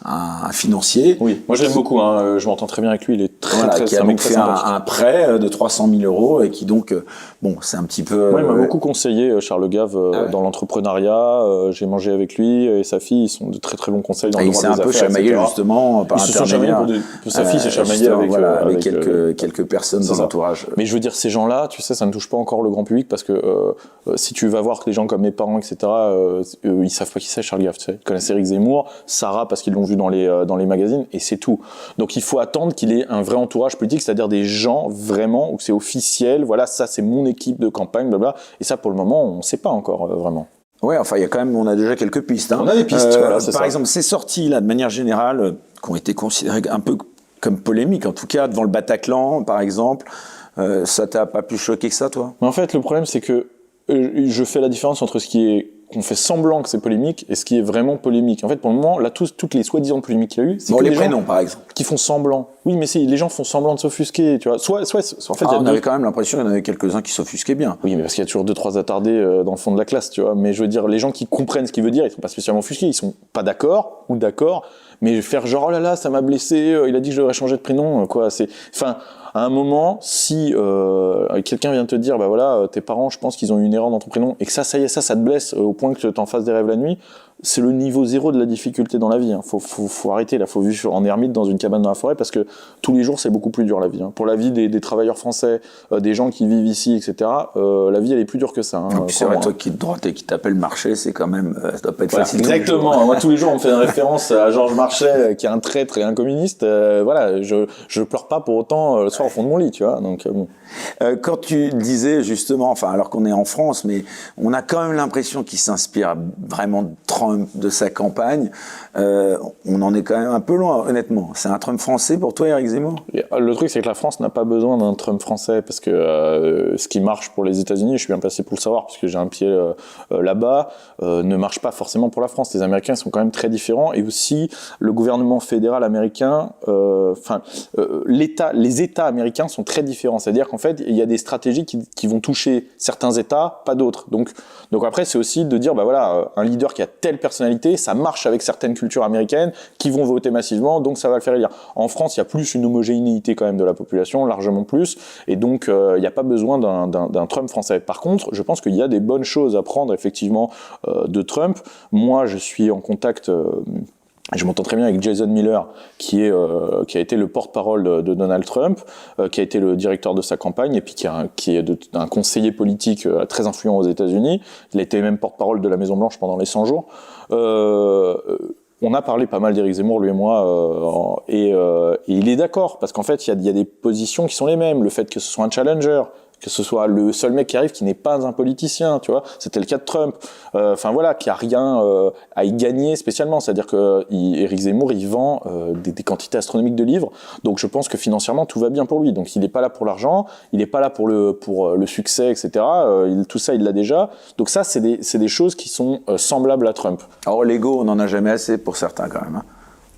un financier. Oui, moi je l'aime beaucoup, hein. Je m'entends très bien avec lui, il est très qui a donc fait un prêt de 300 000 euros et qui donc, bon, c'est un petit peu... Moi, il m'a beaucoup conseillé, Charles Gave, dans l'entrepreneuriat. J'ai mangé avec lui et sa fille, ils sont de très très bons conseils dans le droit des affaires. Il s'est un peu chamaillé justement par intermédiaire. Sa fille s'est chamaillée avec quelques personnes dans l'entourage. Mais je veux dire, ces gens-là, tu sais, ça ne touche pas encore le grand public parce que si tu vas voir que les gens comme mes parents, etc., ils savent pas qui c'est Charles Gave, tu sais. Ils connaissent Éric Zemmour, Sarah parce qu'ils l'ont vu dans les magazines et c'est tout. Donc il faut attendre qu'il ait un vrai entourage politique, c'est-à-dire des gens vraiment où c'est officiel, voilà, ça c'est mon équipe de campagne, blabla. Et ça pour le moment, on sait pas encore vraiment. Ouais, enfin il y a quand même, on a déjà quelques pistes. Hein. On a des pistes, voilà, c'est par ça. exemple, ces sorties là, de manière générale, qui ont été considérées un peu comme polémiques, en tout cas devant le Bataclan, par exemple. Ça t'a pas plus choqué que ça, toi? Mais en fait, le problème c'est que je fais la différence entre ce qui est qu'on fait semblant que c'est polémique et ce qui est vraiment polémique. En fait, pour le moment, là, toutes les soi-disant polémiques qu'il y a eu, c'est que les gens prénoms, par exemple, qui font semblant. Oui, mais les gens font semblant de s'offusquer, tu vois. En fait, on avait quand même l'impression qu'il y en avait quelques-uns qui s'offusquaient bien. Oui, mais parce qu'il y a toujours 2-3 attardés dans le fond de la classe, tu vois. Mais je veux dire, les gens qui comprennent ce qu'il veut dire, ils sont pas spécialement offusqués, ils sont pas d'accord ou d'accord, mais faire genre oh là là, ça m'a blessé, il a dit que je devrais changer de prénom, quoi. Enfin, à un moment, si quelqu'un vient te dire, bah voilà, tes parents, je pense qu'ils ont eu une erreur dans ton prénom, et que ça y est, ça te blesse au point que t'en fasses des rêves la nuit, c'est le niveau 0 de la difficulté dans la vie. Hein. Faut arrêter, là, faut vivre en ermite dans une cabane dans la forêt, parce que tous les jours, c'est beaucoup plus dur la vie. Hein. Pour la vie des travailleurs français, des gens qui vivent ici, etc., la vie, elle est plus dure que ça. Hein, puis c'est vrai, toi qui es de droite et qui t'appelle Marchais, c'est quand même, ça doit pas être facile. Exactement. Moi, tous les jours, on me fait une référence à Georges Marchais, qui est un traître et un communiste. Voilà, je pleure pas pour autant le soir au fond de mon lit, tu vois. Donc bon. Quand tu disais justement, enfin, alors qu'on est en France, mais on a quand même l'impression qu'il s'inspire vraiment de Trump, de sa campagne. On en est quand même un peu loin, honnêtement. C'est un Trump français pour toi, Éric Zemmour? Le truc, c'est que la France n'a pas besoin d'un Trump français parce que ce qui marche pour les États-Unis, je suis bien placé pour le savoir parce que j'ai un pied là-bas, ne marche pas forcément pour la France. Les Américains sont quand même très différents et aussi le gouvernement fédéral américain, les États américains sont très différents. C'est-à-dire qu'en qu'en fait, il y a des stratégies qui vont toucher certains États, pas d'autres. Donc après, c'est aussi de dire, bah voilà, un leader qui a telle personnalité, ça marche avec certaines cultures américaines qui vont voter massivement, donc ça va le faire élire. En France, il y a plus une homogénéité quand même de la population, largement plus, et donc il n'y a pas besoin d'un Trump français. Par contre, je pense qu'il y a des bonnes choses à prendre effectivement de Trump. Moi, je suis en contact. Je m'entends très bien avec Jason Miller, qui a été le porte-parole de Donald Trump, qui a été le directeur de sa campagne, et puis qui est un conseiller politique très influent aux États-Unis. Il a été même porte-parole de la Maison-Blanche pendant les 100 jours. On a parlé pas mal d'Éric Zemmour, lui et moi, et il est d'accord, parce qu'en fait, il y a des positions qui sont les mêmes. Le fait que ce soit un challenger, que ce soit le seul mec qui arrive qui n'est pas un politicien, tu vois, c'était le cas de Trump. Enfin voilà, qui a rien à y gagner spécialement. C'est-à-dire que Éric Zemmour, il vend des quantités astronomiques de livres. Donc je pense que financièrement tout va bien pour lui. Donc il n'est pas là pour l'argent, il n'est pas là pour le succès, etc. Tout ça, il l'a déjà. Donc ça, c'est des choses qui sont semblables à Trump. Alors l'ego, on n'en a jamais assez pour certains quand même. Hein.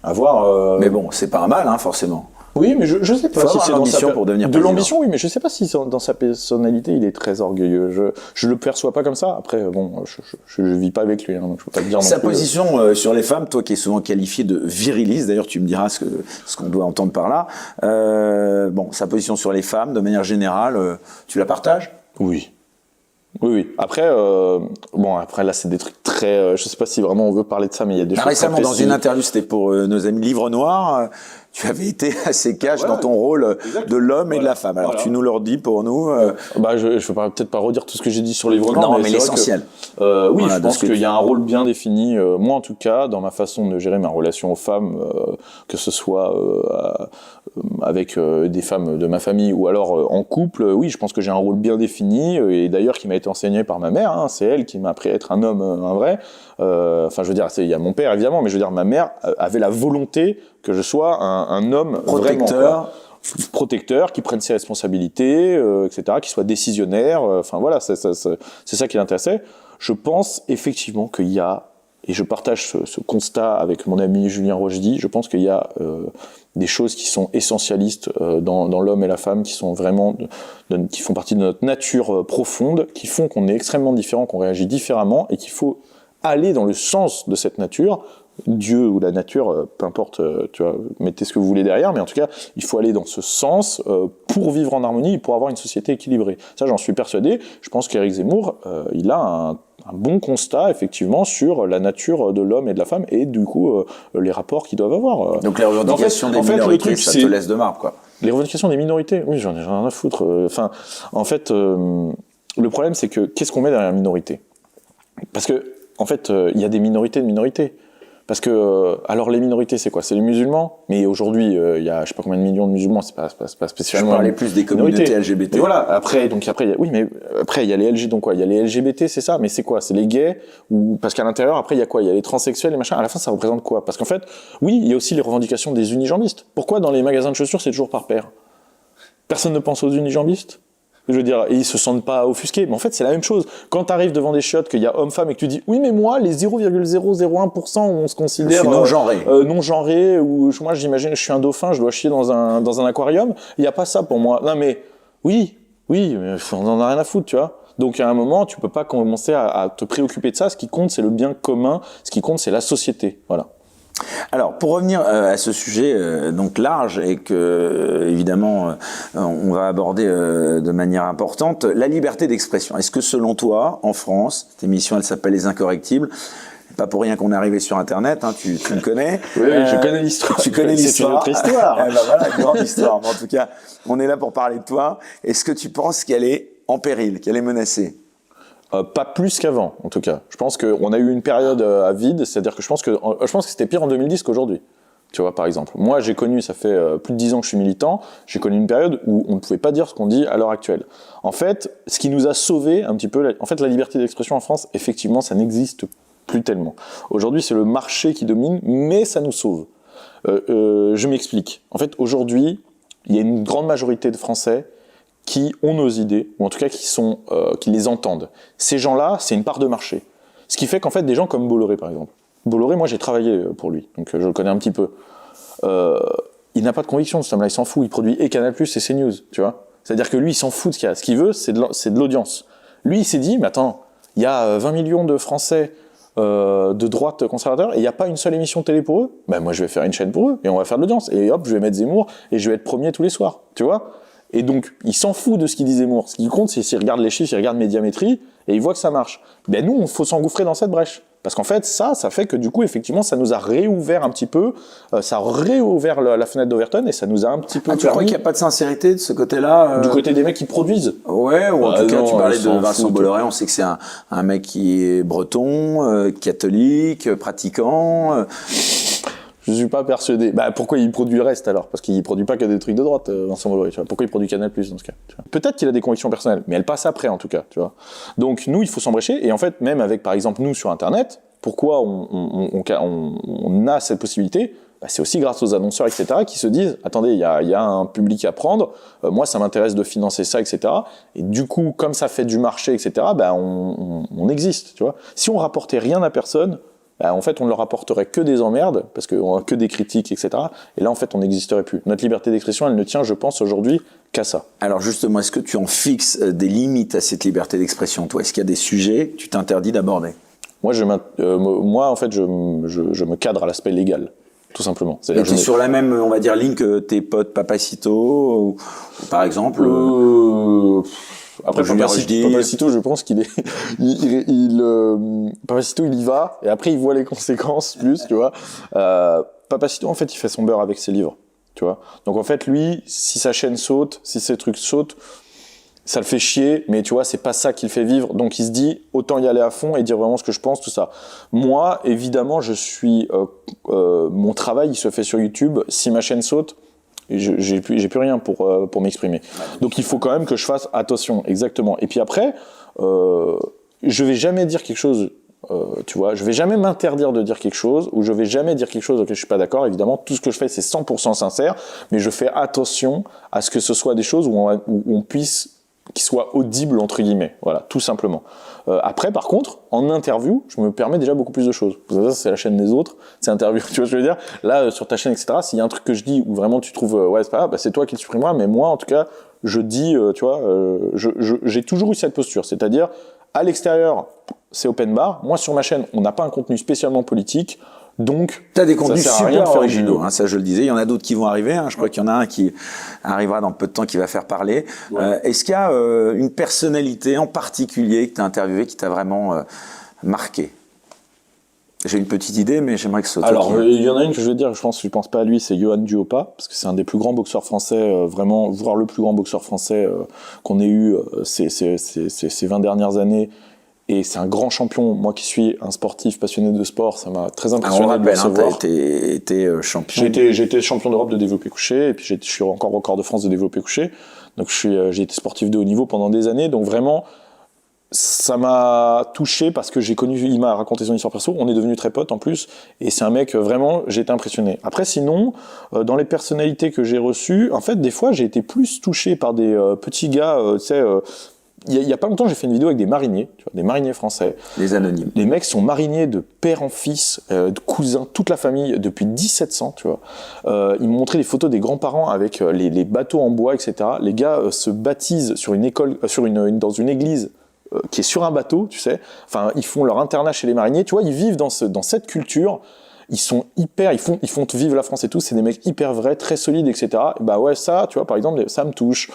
À voir. Mais bon, c'est pas un mal, hein, forcément. Oui, mais je sais pas si c'est dans sa pour devenir de président. l'ambition, oui, mais je sais pas si dans sa personnalité il est très orgueilleux. Je le perçois pas comme ça. Après, bon, je vis pas avec lui, hein, donc je peux pas te dire. Sa non plus. position sur les femmes, toi qui es souvent qualifié de viriliste, d'ailleurs tu me diras ce qu'on doit entendre par là. Bon, sa position sur les femmes, de manière générale, tu la partages ? Oui. Oui. Après, après là, c'est des trucs très. Je sais pas si vraiment on veut parler de ça, mais il y a des choses. Récemment, dans une interview, c'était pour nos amis Livre Noir. Tu avais été assez cash dans ton rôle de l'homme et de la femme. Alors tu nous le redis pour nous. Je vais peut-être pas redire tout ce que j'ai dit sur Livre Noir. Non, mais l'essentiel. Oui, je pense qu'il y a un rôle bien défini. Moi, en tout cas, dans ma façon de gérer ma relation aux femmes, que ce soit avec des femmes de ma famille ou alors en couple, oui, je pense que j'ai un rôle bien défini et d'ailleurs qui m'a été enseigné par ma mère. Hein, c'est elle qui m'a appris à être un homme, un vrai. Enfin, je veux dire, il y a mon père évidemment, mais je veux dire, ma mère avait la volonté que je sois un homme protecteur. Protecteur, qui prenne ses responsabilités, etc., qui soit décisionnaire. Enfin voilà, c'est ça qui l'intéressait. Je pense effectivement qu'il y a, et je partage ce constat avec mon ami Julien Rochdy, je pense qu'il y a des choses qui sont essentialistes dans l'homme et la femme, qui sont vraiment, qui font partie de notre nature profonde, qui font qu'on est extrêmement différents, qu'on réagit différemment, et qu'il faut aller dans le sens de cette nature. Dieu ou la nature, peu importe, tu vois, mettez ce que vous voulez derrière, mais en tout cas, il faut aller dans ce sens pour vivre en harmonie et pour avoir une société équilibrée. Ça, j'en suis persuadé. Je pense qu'Éric Zemmour, il a un bon constat, effectivement, sur la nature de l'homme et de la femme et du coup, les rapports qu'ils doivent avoir. Donc les revendications des minorités, ça te laisse de marbre, quoi. Les revendications des minorités, oui, j'en ai rien à foutre. Enfin, en fait, le problème, c'est que qu'est-ce qu'on met derrière minorité ? Parce que, en fait, il y a des minorités de minorités. Parce que, alors les minorités, c'est quoi ? C'est les musulmans. Mais aujourd'hui, il y a je sais pas combien de millions de musulmans, c'est pas spécialement. Je parlais plus des communautés LGBT. Et voilà, après, il y a les LG, donc quoi ? Il y a les LGBT, c'est ça, mais c'est quoi ? C'est les gays, ou, parce qu'à l'intérieur, après, il y a quoi ? Il y a les transsexuels, les machins. À la fin, ça représente quoi ? Parce qu'en fait, oui, il y a aussi les revendications des unijambistes. Pourquoi dans les magasins de chaussures, c'est toujours par paire ? Personne ne pense aux unijambistes ? Je veux dire, ils se sentent pas offusqués, mais en fait c'est la même chose. Quand tu arrives devant des chiottes, qu'il y a homme-femme et que tu dis oui mais moi les 0,001% où on se considère non genré, ou moi j'imagine je suis un dauphin, je dois chier dans un aquarium, il y a pas ça pour moi. Non mais oui, mais on en a rien à foutre, tu vois. Donc à un moment tu peux pas commencer à te préoccuper de ça. Ce qui compte c'est le bien commun, ce qui compte c'est la société, voilà. Alors, pour revenir à ce sujet donc large et que évidemment on va aborder de manière importante, la liberté d'expression. Est-ce que selon toi, en France, cette émission elle s'appelle Les Incorrectibles, pas pour rien qu'on est arrivé sur Internet, hein, tu le connais. Oui, je connais l'histoire. Tu connais l'histoire. C'est une autre histoire. Voilà, une grande histoire. Mais en tout cas, on est là pour parler de toi. Est-ce que tu penses qu'elle est en péril, qu'elle est menacée ? Pas plus qu'avant, en tout cas. Je pense qu'on a eu une période à vide, c'est-à-dire que je pense que c'était pire en 2010 qu'aujourd'hui. Tu vois, par exemple. Moi, j'ai connu, ça fait plus de 10 ans que je suis militant, j'ai connu une période où on ne pouvait pas dire ce qu'on dit à l'heure actuelle. En fait, ce qui nous a sauvé un petit peu, la liberté d'expression en France, effectivement, ça n'existe plus tellement. Aujourd'hui, c'est le marché qui domine, mais ça nous sauve. Je m'explique. En fait, aujourd'hui, il y a une grande majorité de Français qui ont nos idées, ou en tout cas qui les entendent. Ces gens-là, c'est une part de marché. Ce qui fait qu'en fait, des gens comme Bolloré, par exemple. Bolloré, moi, j'ai travaillé pour lui, donc je le connais un petit peu. Il n'a pas de conviction, ce homme-là, il s'en fout. Il produit et Canal+, et CNews, tu vois. C'est-à-dire que lui, il s'en fout de ce qu'il y a. Ce qu'il veut, c'est de l'audience. Lui, il s'est dit, mais attends, il y a 20 millions de Français de droite conservateur et il n'y a pas une seule émission de télé pour eux. Ben moi, je vais faire une chaîne pour eux et on va faire de l'audience. Et hop, je vais mettre Zemmour et je vais être premier tous les soirs. Tu vois ? Et donc, il s'en fout de ce qu'il dit Zemmour. Ce qui compte, c'est s'il regarde les chiffres, il regarde Médiamétrie et il voit que ça marche. Ben nous, il faut s'engouffrer dans cette brèche. Parce qu'en fait, ça fait que du coup, effectivement, ça nous a réouvert un petit peu, ça a réouvert la fenêtre d'Overton et ça nous a un petit peu Tu crois qu'il n'y a pas de sincérité de ce côté-là du côté des mecs qui produisent. Ouais, ou en tout cas, non, tu parlais de s'en Vincent fout. Bolloré, on sait que c'est un mec qui est breton, catholique, pratiquant. Je suis pas persuadé. Bah, pourquoi il produit le reste alors ? Parce qu'il produit pas que des trucs de droite, Vincent Bolloré, tu vois. Pourquoi il produit Canal+ dans ce cas, tu vois. Peut-être qu'il a des convictions personnelles, mais elles passent après en tout cas, tu vois. Donc nous, il faut s'embrécher. Et en fait, même avec par exemple nous sur Internet, pourquoi on a cette possibilité ? Bah, c'est aussi grâce aux annonceurs, etc., qui se disent « Attendez, il y a un public à prendre, moi ça m'intéresse de financer ça, etc. » Et du coup, comme ça fait du marché, etc., bah, on existe, tu vois. Si on rapportait rien à personne, bah, en fait, on ne leur apporterait que des emmerdes, parce qu'on a que des critiques, etc. Et là, en fait, on n'existerait plus. Notre liberté d'expression, elle ne tient, je pense, aujourd'hui, qu'à ça. Alors justement, est-ce que tu en fixes des limites à cette liberté d'expression, toi ? Est-ce qu'il y a des sujets que tu t'interdis d'aborder ? Moi, en fait, je me cadre à l'aspect légal, tout simplement. Et tu es sur la même, on va dire, ligne que tes potes Papacito, ou par exemple Après, Papacito, je pense qu'il est, Papacito, il y va, et après, il voit les conséquences, plus, tu vois. Papacito, en fait, il fait son beurre avec ses livres, tu vois. Donc, en fait, lui, si sa chaîne saute, si ses trucs sautent, ça le fait chier, mais tu vois, c'est pas ça qui le fait vivre. Donc, il se dit, autant y aller à fond et dire vraiment ce que je pense, tout ça. Moi, évidemment, mon travail, il se fait sur YouTube. Si ma chaîne saute, j'ai plus rien pour m'exprimer. Donc il faut quand même que je fasse attention, exactement. Et puis après, je vais jamais dire quelque chose, tu vois, je vais jamais m'interdire de dire quelque chose, ou je vais jamais dire quelque chose auquel je suis pas d'accord. Évidemment, tout ce que je fais, c'est 100% sincère, mais je fais attention à ce que ce soit des choses où on puisse qui soit audible entre guillemets, voilà, tout simplement. Après, par contre, en interview, je me permets déjà beaucoup plus de choses. Ça, c'est la chaîne des autres, c'est interview, tu vois ce que je veux dire ? Là, sur ta chaîne, etc., s'il y a un truc que je dis où vraiment tu trouves, ouais, c'est pas grave, bah, c'est toi qui le supprimeras, mais moi, en tout cas, je dis, tu vois, j'ai toujours eu cette posture, c'est-à-dire, à l'extérieur, c'est open bar. Moi, sur ma chaîne, on n'a pas un contenu spécialement politique. Donc, tu as des contenus super originaux, hein, ça je le disais. Il y en a d'autres qui vont arriver. Hein. Je crois qu'il y en a un qui arrivera dans peu de temps qui va faire parler. Ouais. Est-ce qu'il y a une personnalité en particulier que tu as interviewé qui t'a vraiment marqué ? J'ai une petite idée, mais j'aimerais que ce soit toi. Alors, il y en a une que je veux dire, je pense pas à lui, c'est Johan Duhopa, parce que c'est un des plus grands boxeurs français, vraiment, voire le plus grand boxeur français qu'on ait eu ces 20 dernières années. Et c'est un grand champion. Moi qui suis un sportif passionné de sport, ça m'a très impressionné de le recevoir. Tu as été champion. J'ai été champion d'Europe de développé couché, et puis je suis encore record de France de développé couché. Donc j'ai été sportif de haut niveau pendant des années. Donc vraiment, ça m'a touché parce que il m'a raconté son histoire perso. On est devenus très potes en plus. Et c'est un mec, vraiment, j'ai été impressionné. Après, sinon, dans les personnalités que j'ai reçues, en fait, des fois, j'ai été plus touché par des petits gars, tu sais, il y a pas longtemps, j'ai fait une vidéo avec des mariniers, tu vois, des mariniers français. Les anonymes. Les mecs sont mariniers de père en fils, de cousins, toute la famille, depuis 1700, tu vois. Ils m'ont montré des photos des grands-parents avec les bateaux en bois, etc. Les gars se baptisent sur une école, dans une église qui est sur un bateau, tu sais. Enfin, ils font leur internat chez les mariniers, tu vois. Ils vivent dans cette culture. Ils sont ils font vivre la France et tout. C'est des mecs hyper vrais, très solides, etc. Et bah ouais, ça, tu vois, par exemple, ça me touche.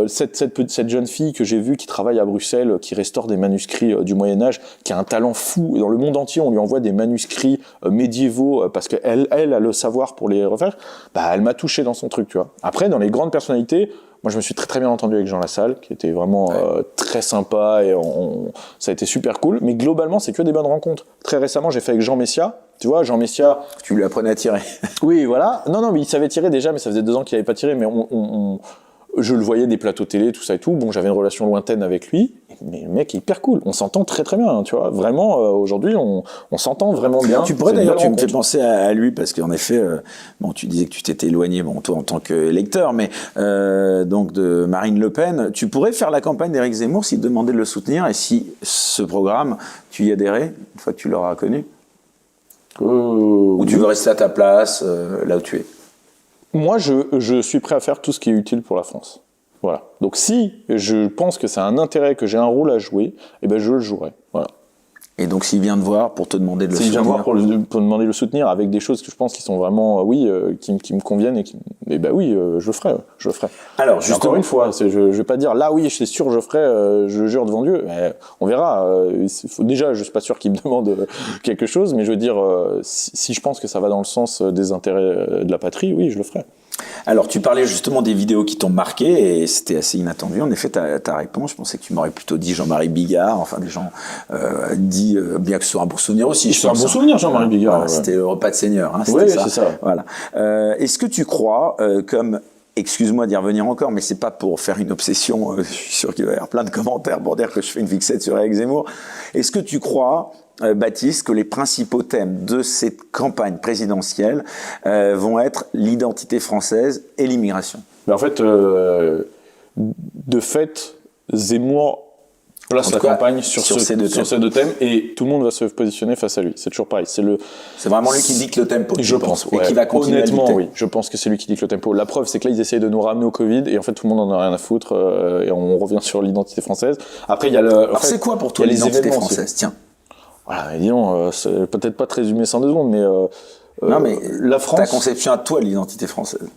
Cette jeune fille que j'ai vue qui travaille à Bruxelles, qui restaure des manuscrits du Moyen-Âge, qui a un talent fou. Dans le monde entier, on lui envoie des manuscrits médiévaux parce qu'elle a le savoir pour les refaire. Bah, elle m'a touché dans son truc, tu vois. Après, dans les grandes personnalités, moi, je me suis très très bien entendu avec Jean Lassalle, qui était vraiment très sympa et ça a été super cool. Mais globalement, c'est que des bonnes rencontres. Très récemment, j'ai fait avec Jean Messia. Tu vois, Jean Messia. Tu lui apprenais à tirer. Oui, voilà. Non, mais il savait tirer déjà, mais ça faisait 2 ans qu'il n'avait pas tiré. Mais je le voyais des plateaux télé, tout ça et tout. Bon, j'avais une relation lointaine avec lui, mais le mec est hyper cool. On s'entend très très bien, hein, tu vois. Vraiment, aujourd'hui, on s'entend vraiment bien. Tu pourrais d'ailleurs, tu me fais penser à lui parce qu'en effet, bon, tu disais que tu t'étais éloigné, bon, toi en tant qu'électeur, mais donc de Marine Le Pen. Tu pourrais faire la campagne d'Éric Zemmour s'il te demandait de le soutenir et si ce programme, tu y adhérais une fois que tu l'auras connu. Ou tu veux rester à ta place, là où tu es. Moi, je suis prêt à faire tout ce qui est utile pour la France. Voilà. Donc si je pense que c'est un intérêt, que j'ai un rôle à jouer, eh ben je le jouerai. Voilà. Et donc s'il vient te voir pour te demander de le S'il soutenir. vient me voir pour me demander de le soutenir avec des choses que je pense qui sont vraiment, qui me conviennent et ben oui, je le ferai. Alors Et justement, encore une fois, je vais pas dire là oui, c'est sûr, je ferai, je jure devant Dieu. Mais on verra. Déjà, je suis pas sûr qu'il me demande quelque chose, mais je veux dire, si je pense que ça va dans le sens des intérêts de la patrie, oui, je le ferai. alors tu parlais justement des vidéos qui t'ont marqué et c'était assez inattendu. En effet, ta réponse, je pensais que tu m'aurais plutôt dit Jean-Marie Bigard, enfin des gens dit bien que ce soit un bon souvenir aussi. C'est un bon souvenir, Jean-Marie Bigard. Voilà, c'était le repas de seigneur. Hein, Oui, c'était c'est ça. Voilà. Est-ce que tu crois, comme excuse-moi d'y revenir encore, mais c'est pas pour faire une obsession. Je suis sûr qu'il va y avoir plein de commentaires pour dire que je fais une fixette sur Éric Zemmour. Est-ce que tu crois, Baptiste, que les principaux thèmes de cette campagne présidentielle vont être l'identité française et l'immigration? Mais en fait, de fait, Zemmour place la campagne sur ces deux thèmes et tout le monde va se positionner face à lui. C'est toujours pareil. C'est vraiment lui qui dicte le tempo. Je pense. Et qui va continuer honnêtement, à lutter. Oui. Je pense que c'est lui qui dicte le tempo. La preuve, c'est que là, ils essayent de nous ramener au Covid et en fait, tout le monde en a rien à foutre et on revient sur l'identité française. Après, il y a Alors, c'est quoi pour toi l'identité française? Aussi. Tiens. Voilà, disons, c'est peut-être pas très résumé 102 secondes, mais non, mais la France. Ta conception à toi de l'identité française.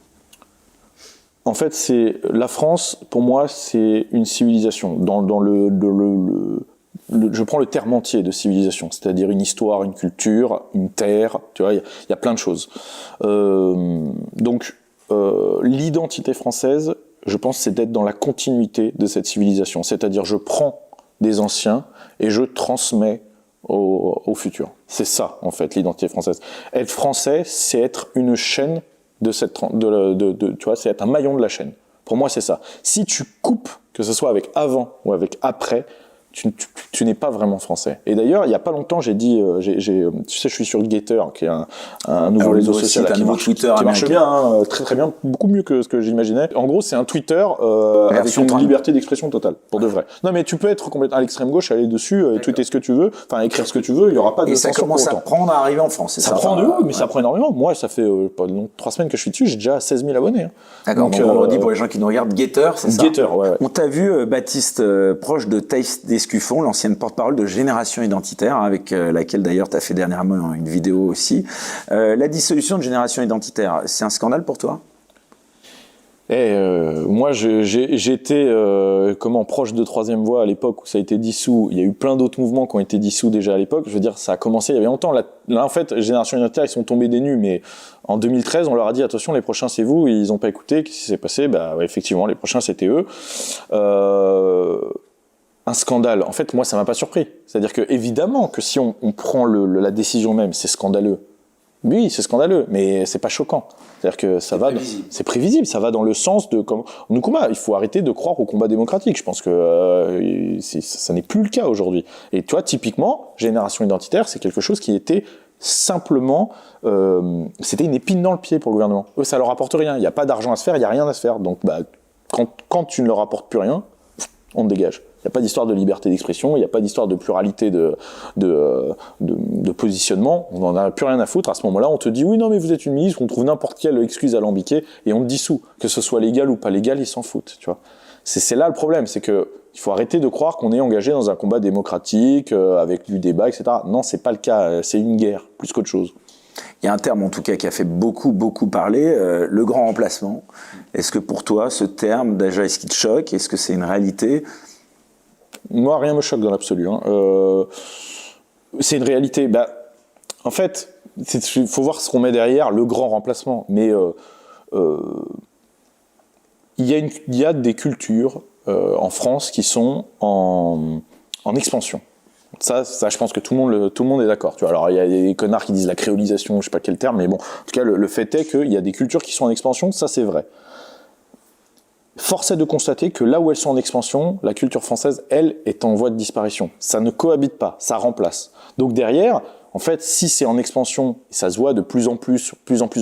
En fait, la France, pour moi, c'est une civilisation. Je prends le terme entier de civilisation, c'est-à-dire une histoire, une culture, une terre, tu vois, il y a plein de choses. Donc, l'identité française, je pense, c'est d'être dans la continuité de cette civilisation. C'est-à-dire, je prends des anciens et je transmets au futur. C'est ça, en fait, l'identité française. Être français, c'est être une chaîne tu vois, c'est être un maillon de la chaîne. Pour moi, c'est ça. Si tu coupes, que ce soit avec avant ou avec après, tu n'es pas vraiment français. Et d'ailleurs, il y a pas longtemps, j'ai dit, tu sais, je suis sur Getter, qui est un nouveau réseau social qui marche bien, hein, très très bien, beaucoup mieux que ce que j'imaginais. En gros, c'est un Twitter avec une liberté d'expression totale, pour de vrai. Non, mais tu peux être complètement à l'extrême gauche, aller dessus, tweeter ce que tu veux, enfin écrire ce que tu veux, il y aura pas de censure. Et ça commence à prendre à arriver en France. Ça prend mais ça prend énormément. Moi, ça fait 3 semaines que je suis dessus, j'ai déjà 16 000 abonnés. Hein. D'accord. Donc, on dit pour les gens qui nous regardent, Getter, c'est ça. Getter, ouais. On t'a vu, Baptiste, proche de Thaïs Descuffon, l'ancienne porte-parole de Génération Identitaire, avec laquelle d'ailleurs tu as fait dernièrement une vidéo aussi. La dissolution de Génération Identitaire, c'est un scandale pour toi? Moi, j'étais proche de Troisième Voie à l'époque où ça a été dissous. Il y a eu plein d'autres mouvements qui ont été dissous déjà à l'époque. Je veux dire, ça a commencé il y avait longtemps. Là, en fait, Génération Identitaire, ils sont tombés des nues, mais en 2013, on leur a dit attention, les prochains c'est vous. Et ils n'ont pas écouté. Qu'est-ce qui s'est passé? Effectivement, les prochains c'était eux. Un scandale. En fait, moi, ça m'a pas surpris. C'est-à-dire que évidemment que si on prend la décision même, c'est scandaleux. Oui, c'est scandaleux, mais c'est pas choquant. C'est-à-dire que c'est prévisible, ça va dans le sens de Nkrumah. Il faut arrêter de croire au combat démocratique. Je pense que ça n'est plus le cas aujourd'hui. Et tu vois, typiquement, Génération Identitaire, c'est quelque chose qui était simplement, c'était une épine dans le pied pour le gouvernement. Eux, ça leur apporte rien. Il n'y a pas d'argent à se faire, il n'y a rien à se faire. Donc, quand tu ne leur apportes plus rien, on te dégage. Il n'y a pas d'histoire de liberté d'expression, il n'y a pas d'histoire de pluralité de positionnement, on n'en a plus rien à foutre. À ce moment-là, on te dit oui, non, mais vous êtes une ministre, on trouve n'importe quelle excuse alambiquée et on te dissout. Que ce soit légal ou pas légal, ils s'en foutent, tu vois. C'est là le problème, c'est que il faut arrêter de croire qu'on est engagé dans un combat démocratique, avec du débat, etc. Non, c'est pas le cas, c'est une guerre, plus qu'autre chose. Il y a un terme en tout cas qui a fait beaucoup parler, le grand remplacement. Est-ce que pour toi, ce terme, déjà, est-ce qu'il te choque? Est-ce que c'est une réalité? Moi, rien me choque dans l'absolu. Hein. C'est une réalité. En fait, il faut voir ce qu'on met derrière le grand remplacement. Mais il y a des cultures en France qui sont en expansion. Ça, je pense que tout le monde est d'accord. Tu vois, alors il y a des connards qui disent la créolisation, je sais pas quel terme, mais bon, en tout cas, le fait est qu'il y a des cultures qui sont en expansion. Ça, c'est vrai. Force est de constater que là où elles sont en expansion, la culture française, elle, est en voie de disparition. Ça ne cohabite pas, ça remplace. Donc derrière, en fait, si c'est en expansion, ça se voit de plus en plus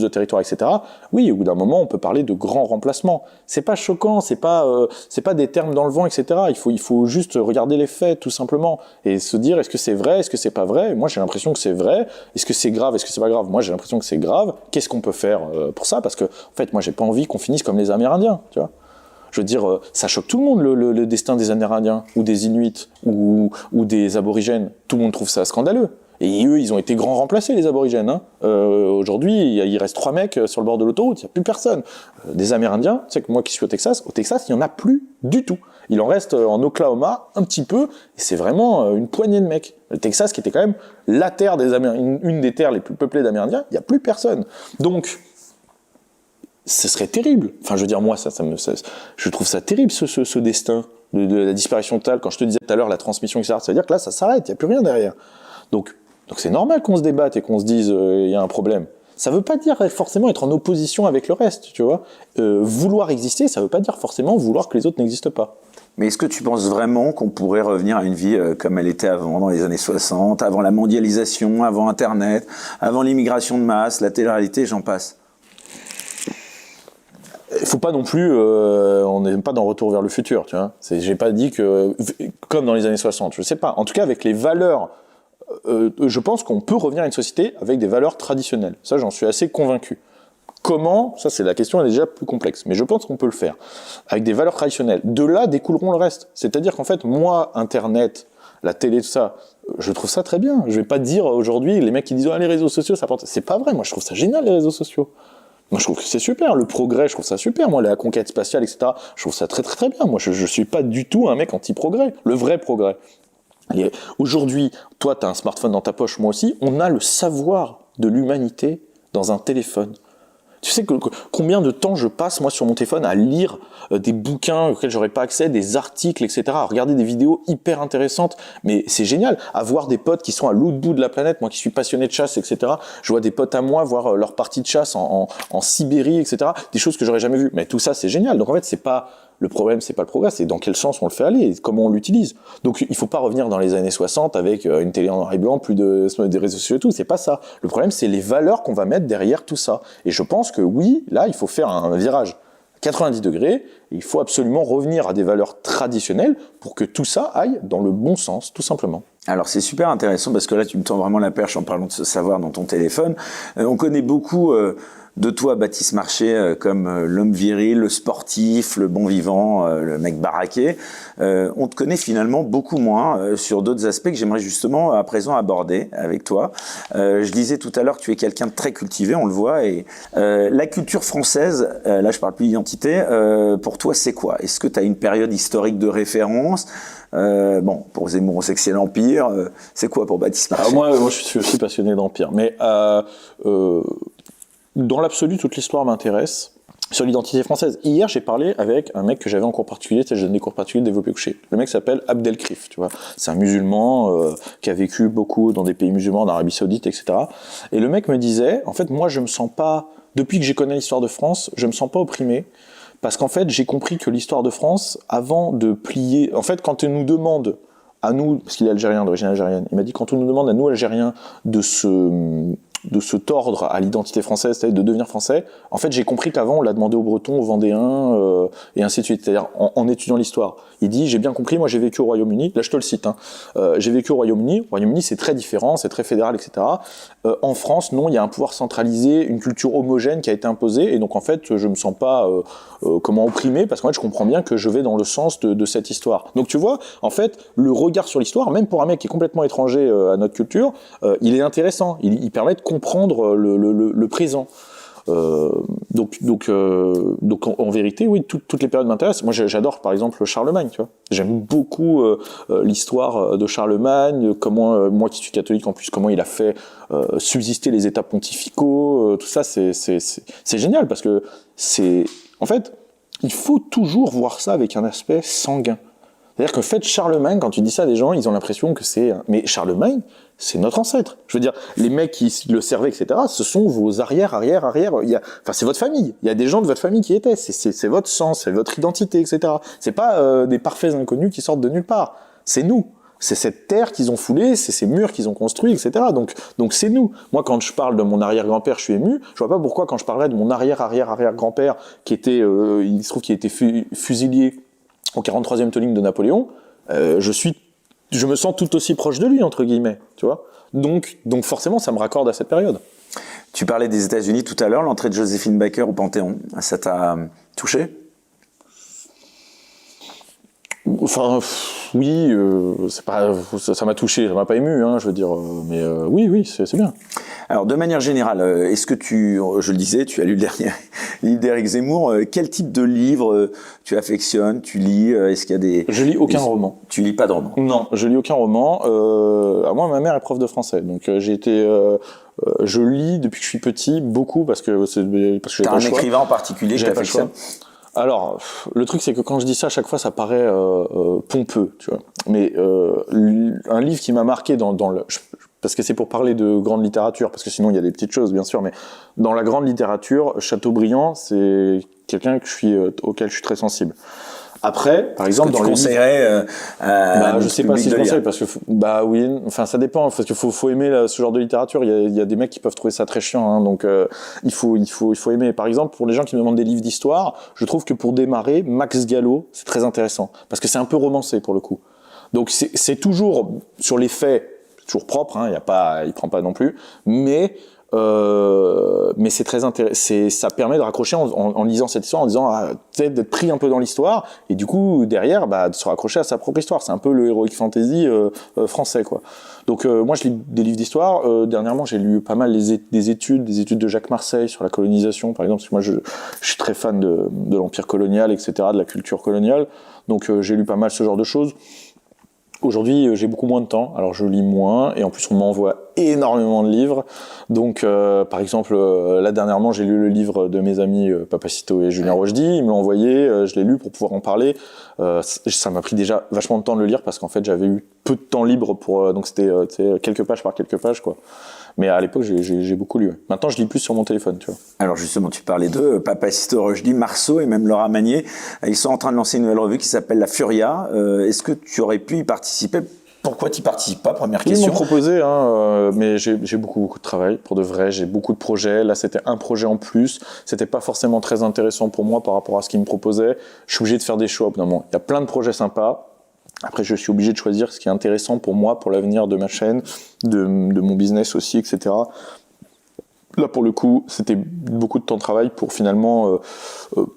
de territoires, etc. Oui, au bout d'un moment, on peut parler de grands remplacements. C'est pas choquant, c'est pas des termes dans le vent, etc. Il faut juste regarder les faits, tout simplement, et se dire est-ce que c'est vrai, est-ce que c'est pas vrai. Moi, j'ai l'impression que c'est vrai. Est-ce que c'est grave, est-ce que c'est pas grave. Moi, j'ai l'impression que c'est grave. Qu'est-ce qu'on peut faire pour ça? Parce que, en fait, moi, j'ai pas envie qu'on finisse comme les Amérindiens, tu vois. Je veux dire, ça choque tout le monde le destin des Amérindiens ou des Inuits ou des aborigènes. Tout le monde trouve ça scandaleux. Et eux, ils ont été grands remplacés, les aborigènes. Hein. Aujourd'hui, il reste 3 mecs sur le bord de l'autoroute, il n'y a plus personne. Des Amérindiens, tu sais que moi qui suis au Texas, il n'y en a plus du tout. Il en reste en Oklahoma un petit peu, et c'est vraiment une poignée de mecs. Le Texas, qui était quand même la terre des Amérindiens, une des terres les plus peuplées d'Amérindiens, il n'y a plus personne. Donc, ce serait terrible. Enfin, je veux dire, moi, je trouve ça terrible, ce destin de la disparition totale. Quand je te disais tout à l'heure la transmission, etc., ça veut dire que là, ça s'arrête, il n'y a plus rien derrière. Donc c'est normal qu'on se débatte et qu'on se dise il y a un problème. Ça veut pas dire forcément être en opposition avec le reste, tu vois. Vouloir exister, ça veut pas dire forcément vouloir que les autres n'existent pas. Mais est-ce que tu penses vraiment qu'on pourrait revenir à une vie comme elle était avant, dans les années 60, avant la mondialisation, avant Internet, avant l'immigration de masse, la télé-réalité, j'en passe? Il faut pas non plus, on n'est pas dans Retour vers le futur, tu vois. J'ai pas dit que, comme dans les années 60, je sais pas. En tout cas, avec les valeurs, je pense qu'on peut revenir à une société avec des valeurs traditionnelles. Ça, j'en suis assez convaincu. Comment? Ça, c'est la question, elle est déjà plus complexe. Mais je pense qu'on peut le faire. Avec des valeurs traditionnelles. De là découleront le reste. C'est-à-dire qu'en fait, moi, Internet, la télé, tout ça, je trouve ça très bien. Je vais pas dire aujourd'hui, les mecs qui disent, les réseaux sociaux, ça porte. C'est pas vrai. Moi, je trouve ça génial, les réseaux sociaux. Moi, je trouve que c'est super. Le progrès, je trouve ça super. Moi, la conquête spatiale, etc., je trouve ça très, très, très bien. Moi, je suis pas du tout un mec anti-progrès. Le vrai progrès. Aujourd'hui, toi, tu as un smartphone dans ta poche, moi aussi. On a le savoir de l'humanité dans un téléphone. Tu sais combien de temps je passe, moi, sur mon téléphone à lire des bouquins auxquels j'aurais pas accès, des articles, etc., à regarder des vidéos hyper intéressantes. Mais c'est génial. À voir des potes qui sont à l'autre bout de la planète, moi qui suis passionné de chasse, etc., je vois des potes à moi voir leur partie de chasse en Sibérie, etc., des choses que j'aurais jamais vues. Mais tout ça, c'est génial. Donc en fait, le problème, c'est pas le progrès, c'est dans quel sens on le fait aller et comment on l'utilise. Donc, il faut pas revenir dans les années 60 avec une télé en noir et blanc, plus des réseaux sociaux et tout. C'est pas ça. Le problème, c'est les valeurs qu'on va mettre derrière tout ça. Et je pense que oui, là, il faut faire un virage 90 degrés. Et il faut absolument revenir à des valeurs traditionnelles pour que tout ça aille dans le bon sens, tout simplement. Alors c'est super intéressant parce que là, tu me tends vraiment la perche en parlant de ce savoir dans ton téléphone. On connaît beaucoup de toi, Baptiste Marché, comme l'homme viril, le sportif, le bon vivant, le mec baraqué. On te connaît finalement beaucoup moins sur d'autres aspects que j'aimerais justement à présent aborder avec toi. Je disais tout à l'heure que tu es quelqu'un de très cultivé, on le voit. Et la culture française, là je parle plus d'identité, pour toi c'est quoi? Est-ce que tu as une période historique de référence? Bon, pour Zemmour, c'est que c'est l'Empire. C'est quoi pour Baptiste Marché? Moi, je suis aussi passionné d'Empire. Mais dans l'absolu, toute l'histoire m'intéresse. Sur l'identité française. Hier, j'ai parlé avec un mec que j'avais en cours particulier, je donne des cours particuliers de développé couché. Le mec s'appelle Abdelkrif, tu vois. C'est un musulman qui a vécu beaucoup dans des pays musulmans, en Arabie Saoudite, etc. Et le mec me disait, en fait, moi, je me sens pas, depuis que j'ai connu l'histoire de France, je me sens pas opprimé. Parce qu'en fait, j'ai compris que l'histoire de France, avant de plier... En fait, quand on nous demande, à nous, parce qu'il est algérien, d'origine algérienne, il m'a dit, quand on nous demande à nous, Algériens, de se tordre à l'identité française, c'est-à-dire de devenir français, en fait, j'ai compris qu'avant, on l'a demandé aux Bretons, aux Vendéens, et ainsi de suite. C'est-à-dire, en étudiant l'histoire. Il dit, j'ai bien compris, moi, j'ai vécu au Royaume-Uni. Là, je te le cite, hein. J'ai vécu au Royaume-Uni. Au Royaume-Uni, c'est très différent, c'est très fédéral, etc. En France, non, il y a un pouvoir centralisé, une culture homogène qui a été imposée, et donc, en fait, je me sens pas, opprimé, parce qu'en fait, je comprends bien que je vais dans le sens de cette histoire. Donc, tu vois, en fait, le regard sur l'histoire, même pour un mec qui est complètement étranger à notre culture, il est intéressant. Il permet de comprendre le présent. Donc en vérité, oui, toutes les périodes m'intéressent. Moi, j'adore, par exemple, Charlemagne, tu vois. J'aime beaucoup l'histoire de Charlemagne, comment, moi qui suis catholique en plus, comment il a fait subsister les états pontificaux, tout ça, c'est génial, parce que en fait, il faut toujours voir ça avec un aspect sanguin. C'est-à-dire que, en fait, Charlemagne, quand tu dis ça à des gens, ils ont l'impression que c'est... Mais Charlemagne, c'est notre ancêtre. Je veux dire, les mecs qui le servaient, etc., ce sont vos arrière. Enfin, c'est votre famille. Il y a des gens de votre famille qui étaient. C'est votre sang, c'est votre identité, etc. C'est pas des parfaits inconnus qui sortent de nulle part. C'est nous. C'est cette terre qu'ils ont foulée, c'est ces murs qu'ils ont construits, etc. Donc c'est nous. Moi, quand je parle de mon arrière-grand-père, je suis ému. Je vois pas pourquoi, quand je parlerais de mon arrière-arrière-arrière-grand-père, qui était, il se trouve qu'il a été fusillé au 43e towing de Napoléon, je me sens tout aussi proche de lui, entre guillemets, tu vois. Donc forcément, ça me raccorde à cette période. Tu parlais des États-Unis tout à l'heure, l'entrée de Joséphine Baker au Panthéon, ça t'a touché? Enfin, oui, c'est pas, ça m'a touché, ça m'a pas ému, hein, je veux dire, mais oui, c'est bien. Alors, de manière générale, est-ce que je le disais, tu as lu le dernier livre d'Éric Zemmour, quel type de livre tu affectionnes, tu lis, est-ce qu'il y a des... Je lis aucun roman. Tu lis pas de roman? Non, je lis aucun roman. Moi, ma mère est prof de français, donc je lis depuis que je suis petit beaucoup parce que j'ai T'as pas un le choix. écrivain en particulier que J'avais pas le t'affectionnes? Alors, le truc, c'est que quand je dis ça, à chaque fois, ça paraît pompeux, tu vois. Mais un livre qui m'a marqué parce que c'est pour parler de grande littérature, parce que sinon il y a des petites choses, bien sûr, mais dans la grande littérature, Chateaubriand, c'est quelqu'un auquel je suis très sensible. Après, par exemple, dans tu les conseillerais je sais pas si je conseille parce que oui, enfin ça dépend parce qu'il faut aimer ce genre de littérature. Il y a des mecs qui peuvent trouver ça très chiant, hein, donc il faut aimer. Par exemple, pour les gens qui me demandent des livres d'histoire, je trouve que pour démarrer, Max Gallo, c'est très intéressant parce que c'est un peu romancé pour le coup. Donc c'est toujours sur les faits, toujours propre, hein, il prend pas non plus, mais c'est très intéressant. Ça permet de raccrocher en lisant cette histoire, en disant peut-être d'être pris un peu dans l'histoire et du coup derrière de se raccrocher à sa propre histoire. C'est un peu le heroic fantasy français, quoi. Donc moi je lis des livres d'histoire. Dernièrement j'ai lu pas mal des études de Jacques Marseille sur la colonisation, par exemple, parce que moi je suis très fan de l'empire colonial, etc., de la culture coloniale. Donc j'ai lu pas mal ce genre de choses. Aujourd'hui, j'ai beaucoup moins de temps, alors je lis moins, et en plus on m'envoie énormément de livres. Donc, par exemple, là dernièrement, j'ai lu le livre de mes amis Papacito et Julien Rochdy. Ils me l'ont envoyé, je l'ai lu pour pouvoir en parler. Ça m'a pris déjà vachement de temps de le lire parce qu'en fait, j'avais eu peu de temps libre donc c'était quelques pages par quelques pages, quoi. Mais à l'époque, j'ai beaucoup lu. Maintenant, je lis plus sur mon téléphone, tu vois. Alors justement, tu parlais d'eux, Papacito, Rochdy, Marceau et même Laura Magnier. Ils sont en train de lancer une nouvelle revue qui s'appelle La Furia. Est-ce que tu aurais pu y participer? Pourquoi tu n'y participes pas? Première question. Ils m'ont proposé, mais j'ai beaucoup de travail, pour de vrai. J'ai beaucoup de projets. Là, c'était un projet en plus. C'était pas forcément très intéressant pour moi par rapport à ce qu'ils me proposaient. Je suis obligé de faire des choix, évidemment. Il y a plein de projets sympas. Après, je suis obligé de choisir ce qui est intéressant pour moi, pour l'avenir de ma chaîne, de mon business aussi, etc. Là, pour le coup, c'était beaucoup de temps de travail pour finalement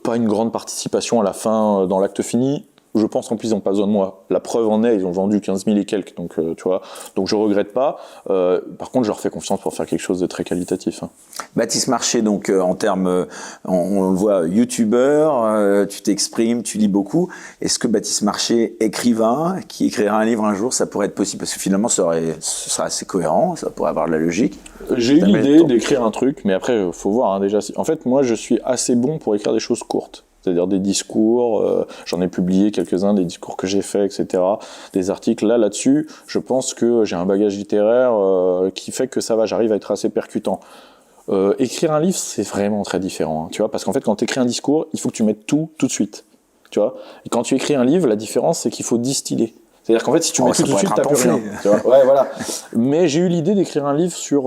pas une grande participation à la fin dans l'acte fini. Je pense qu'en plus, ils n'ont pas besoin de moi. La preuve en est, ils ont vendu 15 000 et quelques, donc tu vois. Donc je regrette pas. Par contre, je leur fais confiance pour faire quelque chose de très qualitatif. Hein. Baptiste Marché, donc en termes, on le voit, youtubeur, tu t'exprimes, tu lis beaucoup. Est-ce que Baptiste Marché, écrivain, qui écrira un livre un jour, ça pourrait être possible? Parce que finalement, ce serait assez cohérent, ça pourrait avoir de la logique. J'ai eu l'idée d'écrire un truc, mais après, faut voir hein, déjà. En fait, moi, je suis assez bon pour écrire des choses courtes. C'est-à-dire des discours, j'en ai publié quelques-uns, des discours que j'ai faits, etc., des articles. Là-dessus, je pense que j'ai un bagage littéraire qui fait que ça va, j'arrive à être assez percutant. Écrire un livre, c'est vraiment très différent, hein, tu vois, parce qu'en fait, quand tu écris un discours, il faut que tu mettes tout de suite, tu vois. Et quand tu écris un livre, la différence, c'est qu'il faut distiller. C'est-à-dire qu'en fait, si tu mets tout de suite, t'as plus rien. Tu vois, ouais, voilà. Mais j'ai eu l'idée d'écrire un livre sur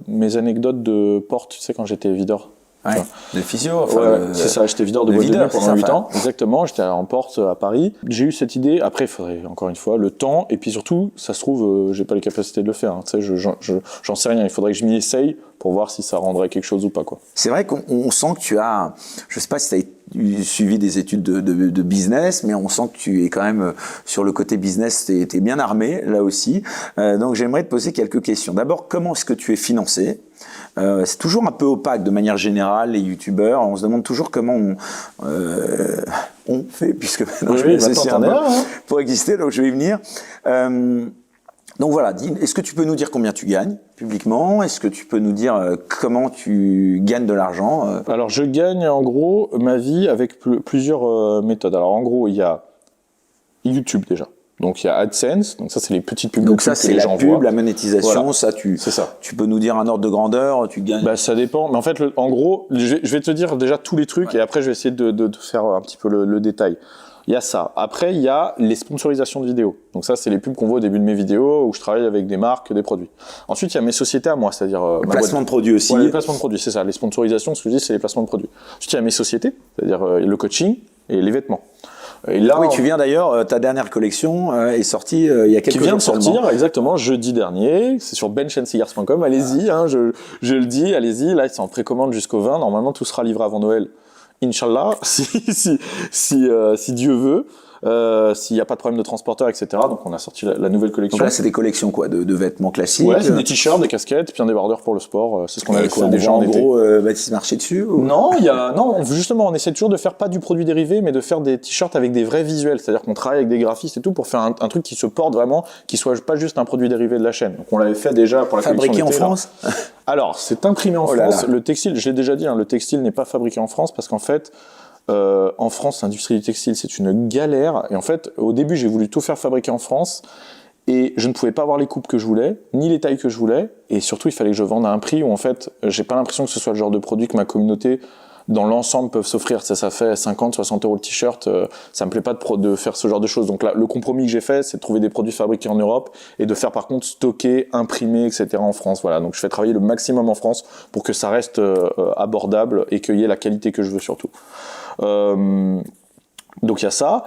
mes anecdotes de porte, tu sais, quand j'étais videur. Ouais, de physio. C'est ça, j'étais videur de boîte de nuit pendant 8 ans. Exactement, j'étais en porte à Paris. J'ai eu cette idée, après il faudrait encore une fois le temps, et puis surtout, ça se trouve, j'ai pas les capacités de le faire. Hein. Tu sais, j'en sais rien, il faudrait que je m'y essaye pour voir si ça rendrait quelque chose ou pas, quoi. C'est vrai qu'on sent que tu as, je sais pas si tu as suivi des études de business, mais on sent que tu es quand même sur le côté business, t'es bien armé là aussi. Donc j'aimerais te poser quelques questions. D'abord, comment est-ce que tu es financé? C'est toujours un peu opaque de manière générale, les youtubeurs. On se demande toujours comment on fait, puisque maintenant je vais essayer pour exister, donc je vais y venir. Donc voilà, est-ce que tu peux nous dire combien tu gagnes publiquement? Est-ce que tu peux nous dire comment tu gagnes de l'argent? Alors je gagne en gros ma vie avec plusieurs méthodes. Alors en gros, il y a YouTube déjà. Donc il y a AdSense, donc ça c'est les petites pubs. Donc ça c'est la pub, la monétisation, voilà. C'est ça. Tu peux nous dire un ordre de grandeur, tu gagnes? Bah ça dépend, mais en fait en gros, je vais te dire déjà tous les trucs et après je vais essayer de faire un petit peu le détail. Il y a ça. Après, il y a les sponsorisations de vidéos. Donc ça, c'est les pubs qu'on voit au début de mes vidéos où je travaille avec des marques, des produits. Ensuite, il y a mes sociétés à moi, c'est-à-dire... placement de produits aussi. Ouais, les placements de produits, c'est ça. Les sponsorisations, ce que je dis, c'est les placements de produits. Ensuite, il y a mes sociétés, c'est-à-dire le coaching et les vêtements. Et là, oui, tu viens d'ailleurs, ta dernière collection est sortie il y a quelques jours. Qui vient de sortir, exactement, jeudi dernier. C'est sur benchandcigars.com. Allez-y, hein, je le dis, allez-y. Là, c'est en précommande jusqu'au 20. Normalement, tout sera livré avant Noël. Inch'Allah, si Dieu veut. s'il n'y a pas de problème de transporteur, etc. Donc on a sorti la nouvelle collection. Donc là, c'est des collections quoi, de vêtements classiques. Ouais, c'est des t-shirts, des casquettes, puis un débardeur pour le sport. C'est ce qu'on avait quoi, déjà en gros Baptiste Marché dessus ou... Non, justement, on essaie toujours de faire pas du produit dérivé, mais de faire des t-shirts avec des vrais visuels. C'est-à-dire qu'on travaille avec des graphistes et tout pour faire un truc qui se porte vraiment, qui soit pas juste un produit dérivé de la chaîne. Donc on l'avait fait déjà pour la collection Fabriqué en d'été, France. Alors, c'est imprimé en France. Le textile, je l'ai déjà dit, le textile n'est pas fabriqué en France parce qu'en fait, en France, l'industrie du textile, c'est une galère. Et en fait, au début, j'ai voulu tout faire fabriquer en France. Et je ne pouvais pas avoir les coupes que je voulais, ni les tailles que je voulais. Et surtout, il fallait que je vende à un prix où, en fait, j'ai pas l'impression que ce soit le genre de produit que ma communauté, dans l'ensemble, peuvent s'offrir. Ça fait 50, 60 euros le t-shirt. Ça me plaît pas de faire ce genre de choses. Donc là, le compromis que j'ai fait, c'est de trouver des produits fabriqués en Europe et de faire, par contre, stocker, imprimer, etc. en France. Voilà. Donc je fais travailler le maximum en France pour que ça reste abordable et qu'il y ait la qualité que je veux surtout. Donc il y a ça.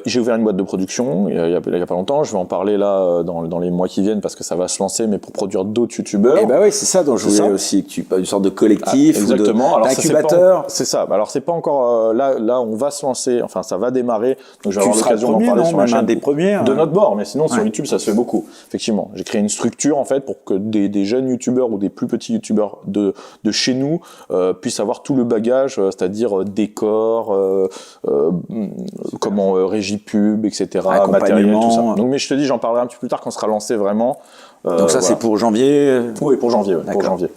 J'ai ouvert une boîte de production il y a pas longtemps. Je vais en parler là dans les mois qui viennent parce que ça va se lancer, mais pour produire d'autres youtubeurs. Et bah oui, c'est ça dont je voulais aussi que tu parles, une sorte de collectif exactement. ou d'incubateur. C'est ça. Alors c'est pas encore là on va se lancer. Enfin ça va démarrer. Donc je vais avoir l'occasion d'en parler sur ma chaîne des premiers de notre bord. Mais sinon sur YouTube ça se fait beaucoup. Effectivement, j'ai créé une structure en fait pour que des jeunes youtubeurs ou des plus petits youtubeurs de chez nous puissent avoir tout le bagage, c'est-à-dire décor, comment régie pub, etc., matériel, tout ça. Donc, mais je te dis, j'en parlerai un petit peu plus tard quand on sera lancé vraiment. Donc ça, c'est pour janvier. Oui, pour janvier. Ouais, pour janvier.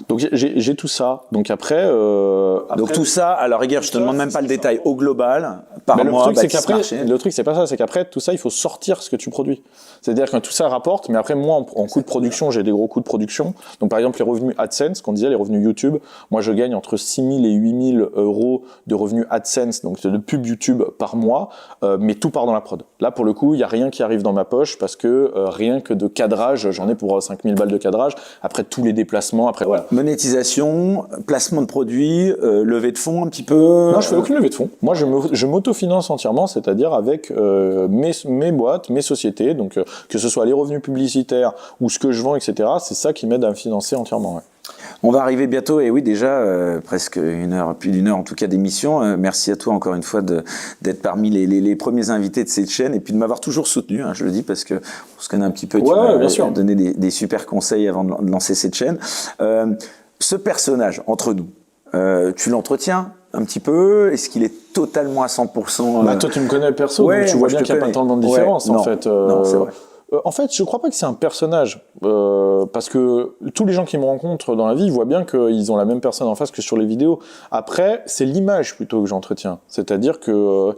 Donc j'ai tout ça. Donc après, donc tout ça, à la rigueur, je te demande même pas le détail. Au global, par mois, le truc c'est pas ça, c'est qu'après tout ça, il faut sortir ce que tu produis. C'est-à-dire que tout ça rapporte, mais après moi en coût de production, j'ai des gros coûts de production. Donc par exemple les revenus AdSense, qu'on disait les revenus YouTube, moi je gagne entre 6 000 et 8 000 euros de revenus AdSense, donc de pub YouTube par mois, mais tout part dans la prod. Là pour le coup, il y a rien qui arrive dans ma poche parce que rien que de cadrage, j'en ai pour 5 000 balles de cadrage. Après tous les déplacements, après voilà. Monétisation, placement de produits, levée de fonds un petit peu. Non, je fais aucune levée de fonds. Moi, je m'autofinance entièrement, c'est-à-dire avec mes boîtes, mes sociétés, donc que ce soit les revenus publicitaires ou ce que je vends, etc. C'est ça qui m'aide à me financer entièrement. Ouais. On va arriver bientôt, et oui déjà presque une heure, plus d'une heure en tout cas d'émission. Merci à toi encore une fois d'être parmi les premiers invités de cette chaîne et puis de m'avoir toujours soutenu, hein, je le dis parce que on se connaît un petit peu, tu m'as donné des super conseils avant de lancer cette chaîne. Ce personnage entre nous, tu l'entretiens un petit peu? Est-ce qu'il est totalement à 100% Toi tu me connais perso, donc tu vois bien qu'il n'y a pas tellement de différence en fait. Non, c'est vrai. En fait, je crois pas que c'est un personnage, parce que tous les gens qui me rencontrent dans la vie, ils voient bien qu'ils ont la même personne en face que sur les vidéos. Après, c'est l'image plutôt que j'entretiens. C'est-à-dire que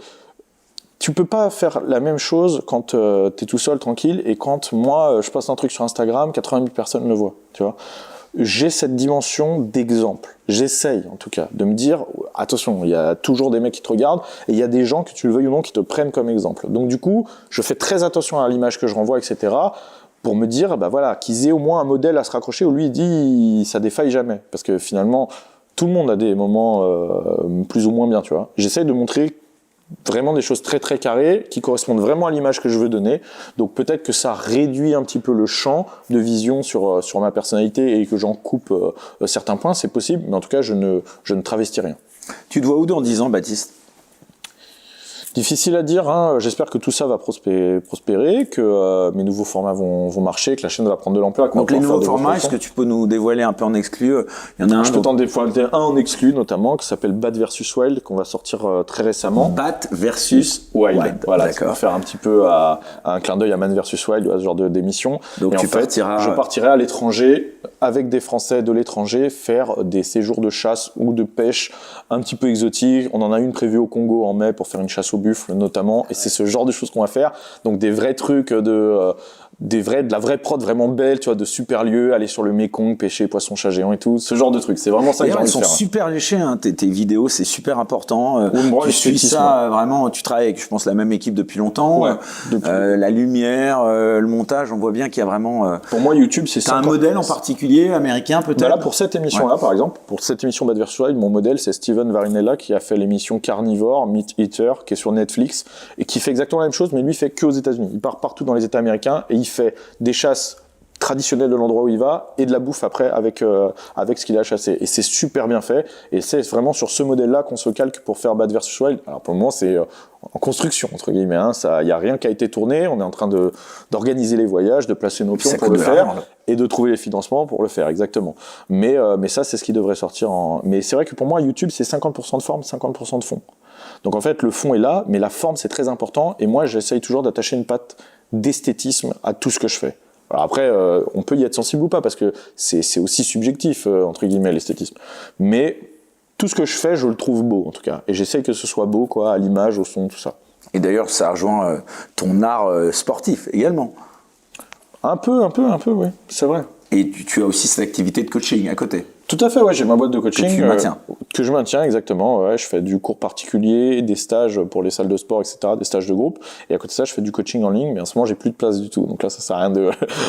tu peux pas faire la même chose quand t'es tout seul, tranquille, et quand moi, je poste un truc sur Instagram, 80 000 personnes le voient, tu vois. J'ai cette dimension d'exemple. J'essaye, en tout cas, de me dire, attention, il y a toujours des mecs qui te regardent, et il y a des gens, que tu le veuilles ou non, qui te prennent comme exemple. Donc du coup, je fais très attention à l'image que je renvoie, etc., pour me dire, bah voilà, qu'ils aient au moins un modèle à se raccrocher où lui, il dit, ça défaille jamais. Parce que finalement, tout le monde a des moments plus ou moins bien, tu vois. J'essaye de montrer vraiment des choses très très carrées qui correspondent vraiment à l'image que je veux donner. Donc peut-être que ça réduit un petit peu le champ de vision sur ma personnalité et que j'en coupe certains points, c'est possible, mais en tout cas je ne travestis rien. Tu te vois où dans 10 ans, Baptiste ? Difficile à dire, hein. J'espère que tout ça va prospérer, que mes nouveaux formats vont marcher, que la chaîne va prendre de l'ampleur. Donc les nouveaux formats, est-ce que tu peux nous dévoiler un peu en exclu ? Il y en a un. Je peux t'en dévoiler un en exclu notamment, qui s'appelle Bat vs Wild, qu'on va sortir très récemment. Bat versus Wild. Voilà, ça va faire un petit peu un clin d'œil à Man vs Wild, à ce genre d'émission. Donc je partirai à l'étranger, avec des Français de l'étranger, faire des séjours de chasse ou de pêche un petit peu exotiques. On en a une prévue au Congo en mai pour faire une chasse au buffle notamment, et c'est ce genre de choses qu'on va faire. Donc des vrais trucs de la vraie prod vraiment belle, tu vois, de super lieux, aller sur le Mékong, pêcher poisson chat géant et tout, ce genre de trucs. C'est vraiment ça que j'ai envie de faire. Elles sont super léchées, hein. Tes vidéos, c'est super important. Tu suis ça vraiment, tu travailles avec, je pense, la même équipe depuis longtemps. Ouais, la lumière, le montage, on voit bien qu'il y a vraiment... Pour moi, YouTube, c'est ça. T'as un modèle en particulier, américain peut-être ? Là, pour cette émission-là, par exemple, pour cette émission Bat vs Wild, mon modèle, c'est Steven Varinella, qui a fait l'émission Carnivore, Meat Eater, qui est sur Netflix, et qui fait exactement la même chose, mais lui, il fait que aux États-Unis. Il part partout dans les États américains, et il fait des chasses traditionnel de l'endroit où il va et de la bouffe après avec ce qu'il a chassé. Et c'est super bien fait. Et c'est vraiment sur ce modèle-là qu'on se calque pour faire Bad vs Wild. Alors pour le moment, c'est en construction, entre guillemets. Hein. Il n'y a rien qui a été tourné. On est en train d'organiser les voyages, de placer nos pions pour le faire et de trouver les financements pour le faire, exactement. Mais ça, c'est ce qui devrait sortir en... Mais c'est vrai que pour moi, YouTube, c'est 50% de forme, 50% de fond. Donc en fait, le fond est là, mais la forme, c'est très important. Et moi, j'essaye toujours d'attacher une patte d'esthétisme à tout ce que je fais. Alors après, on peut y être sensible ou pas, parce que c'est aussi subjectif, entre guillemets, l'esthétisme. Mais tout ce que je fais, je le trouve beau, en tout cas. Et j'essaye que ce soit beau, quoi, à l'image, au son, tout ça. Et d'ailleurs, ça rejoint ton art sportif également. Un peu, oui, c'est vrai. Et tu as aussi cette activité de coaching à côté. Tout à fait, ouais, j'ai ma boîte de coaching. Que tu maintiens. Que je maintiens, exactement. Ouais, je fais du cours particulier, des stages pour les salles de sport, etc., des stages de groupe. Et à côté de ça, je fais du coaching en ligne, mais en ce moment, j'ai plus de place du tout. Donc là, ça sert à rien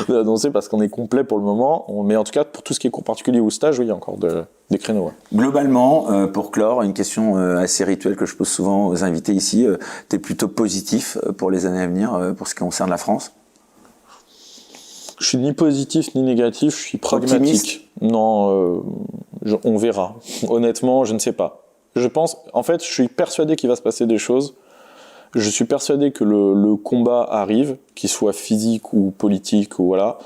d'annoncer parce qu'on est complet pour le moment. Mais en tout cas, pour tout ce qui est cours particulier ou stage, oui, il y a encore des créneaux. Ouais. Globalement, pour clore, une question assez rituelle que je pose souvent aux invités ici. Tu es plutôt positif pour les années à venir, pour ce qui concerne la France ? Je suis ni positif ni négatif, je suis pragmatique. Optimiste. Non, on verra. Honnêtement, je ne sais pas. Je pense, en fait, je suis persuadé qu'il va se passer des choses. Je suis persuadé que le combat arrive, qu'il soit physique ou politique ou voilà.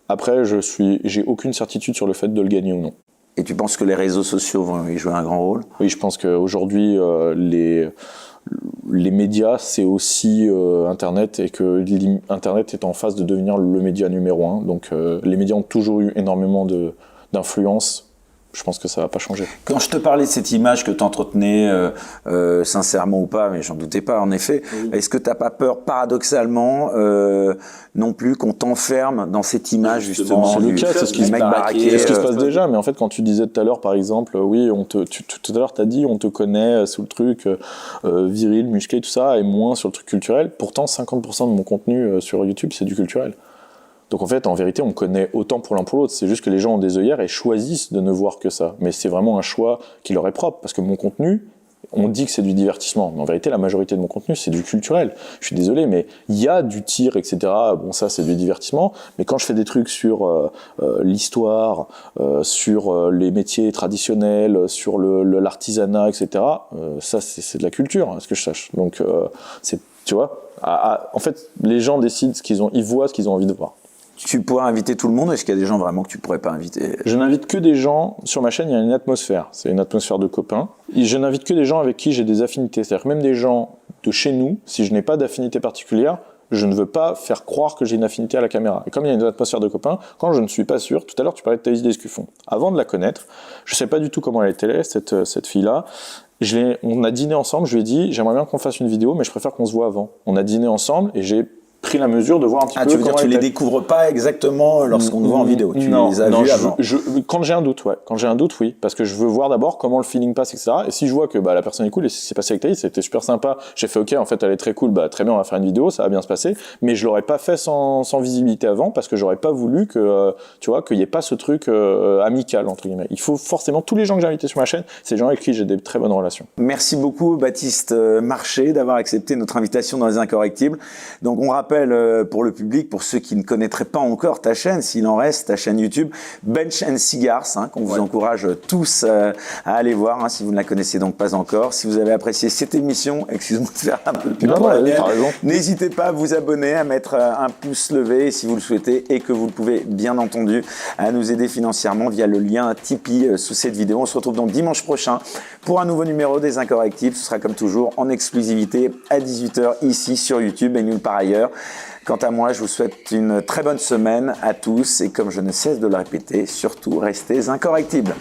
Après, j'ai aucune certitude sur le fait de le gagner ou non. Et tu penses que les réseaux sociaux vont y jouer un grand rôle ? Oui, je pense qu'aujourd'hui, les médias, c'est aussi Internet, et que Internet est en phase de devenir le média numéro 1. Donc les médias ont toujours eu énormément d'influence. Je pense que ça va pas changer. Quand je te parlais de cette image que tu entretenais, sincèrement ou pas, mais j'en doutais pas en effet, oui. Est-ce que tu n'as pas peur, paradoxalement, non plus qu'on t'enferme dans cette image justement c'est le cas, c'est ce qui se passe déjà. Mais en fait, quand tu disais tout à l'heure, par exemple, oui, tout à l'heure tu as dit, on te connaît sous le truc viril, musclé, tout ça, et moins sur le truc culturel. Pourtant, 50% de mon contenu sur YouTube, c'est du culturel. Donc en fait, en vérité, on me connaît autant pour l'un pour l'autre. C'est juste que les gens ont des œillères et choisissent de ne voir que ça. Mais c'est vraiment un choix qui leur est propre. Parce que mon contenu, on dit que c'est du divertissement. Mais en vérité, la majorité de mon contenu, c'est du culturel. Je suis désolé, mais il y a du tir, etc. Bon, ça, c'est du divertissement. Mais quand je fais des trucs sur l'histoire, sur les métiers traditionnels, sur l'artisanat, etc., ça, c'est de la culture, à ce que je sache. Donc, tu vois, en fait, les gens décident ils voient ce qu'ils ont envie de voir. Tu pourrais inviter tout le monde, est-ce qu'il y a des gens vraiment que tu pourrais pas inviter ? Je n'invite que des gens, sur ma chaîne il y a une atmosphère, c'est une atmosphère de copains, et je n'invite que des gens avec qui j'ai des affinités, c'est-à-dire que même des gens de chez nous, si je n'ai pas d'affinité particulière, je ne veux pas faire croire que j'ai une affinité à la caméra. Et comme il y a une atmosphère de copains, quand je ne suis pas sûr, tout à l'heure tu parlais de Thaïs Descuffon, avant de la connaître, je ne sais pas du tout comment elle était cette fille-là, on a dîné ensemble, je lui ai dit j'aimerais bien qu'on fasse une vidéo, mais je préfère qu'on se voit avant. On a dîné ensemble et j'ai pris la mesure de voir un petit peu. Tu veux dire tu les découvres pas exactement lorsqu'on te voit en vidéo, tu les as vus avant. Quand j'ai un doute, ouais. Quand j'ai un doute, oui, parce que je veux voir d'abord comment le feeling passe, etc. Et si je vois que la personne est cool, et c'est passé avec Thaïs, c'était super sympa. J'ai fait ok, en fait elle est très cool, très bien, on va faire une vidéo, ça va bien se passer. Mais je l'aurais pas fait sans visibilité avant, parce que j'aurais pas voulu que tu vois qu'il y ait pas ce truc amical entre guillemets. Il faut forcément tous les gens que j'ai invités sur ma chaîne, c'est des gens avec qui j'ai des très bonnes relations. Merci beaucoup Baptiste Marché d'avoir accepté notre invitation dans Les Incorrectibles. Donc on rappelle pour le public, pour ceux qui ne connaîtraient pas encore ta chaîne, s'il en reste, ta chaîne YouTube, Bench and Cigars, qu'on vous encourage tous à aller voir, si vous ne la connaissez donc pas encore. Si vous avez apprécié cette émission, excuse-moi de faire un peu de pub, n'hésitez pas à vous abonner, à mettre un pouce levé si vous le souhaitez et que vous le pouvez bien entendu, à nous aider financièrement via le lien Tipeee sous cette vidéo. On se retrouve donc dimanche prochain pour un nouveau numéro des Incorrectibles. Ce sera comme toujours en exclusivité à 18h ici sur YouTube et nulle part ailleurs. Quant à moi, je vous souhaite une très bonne semaine à tous et comme je ne cesse de le répéter, surtout restez incorrectibles.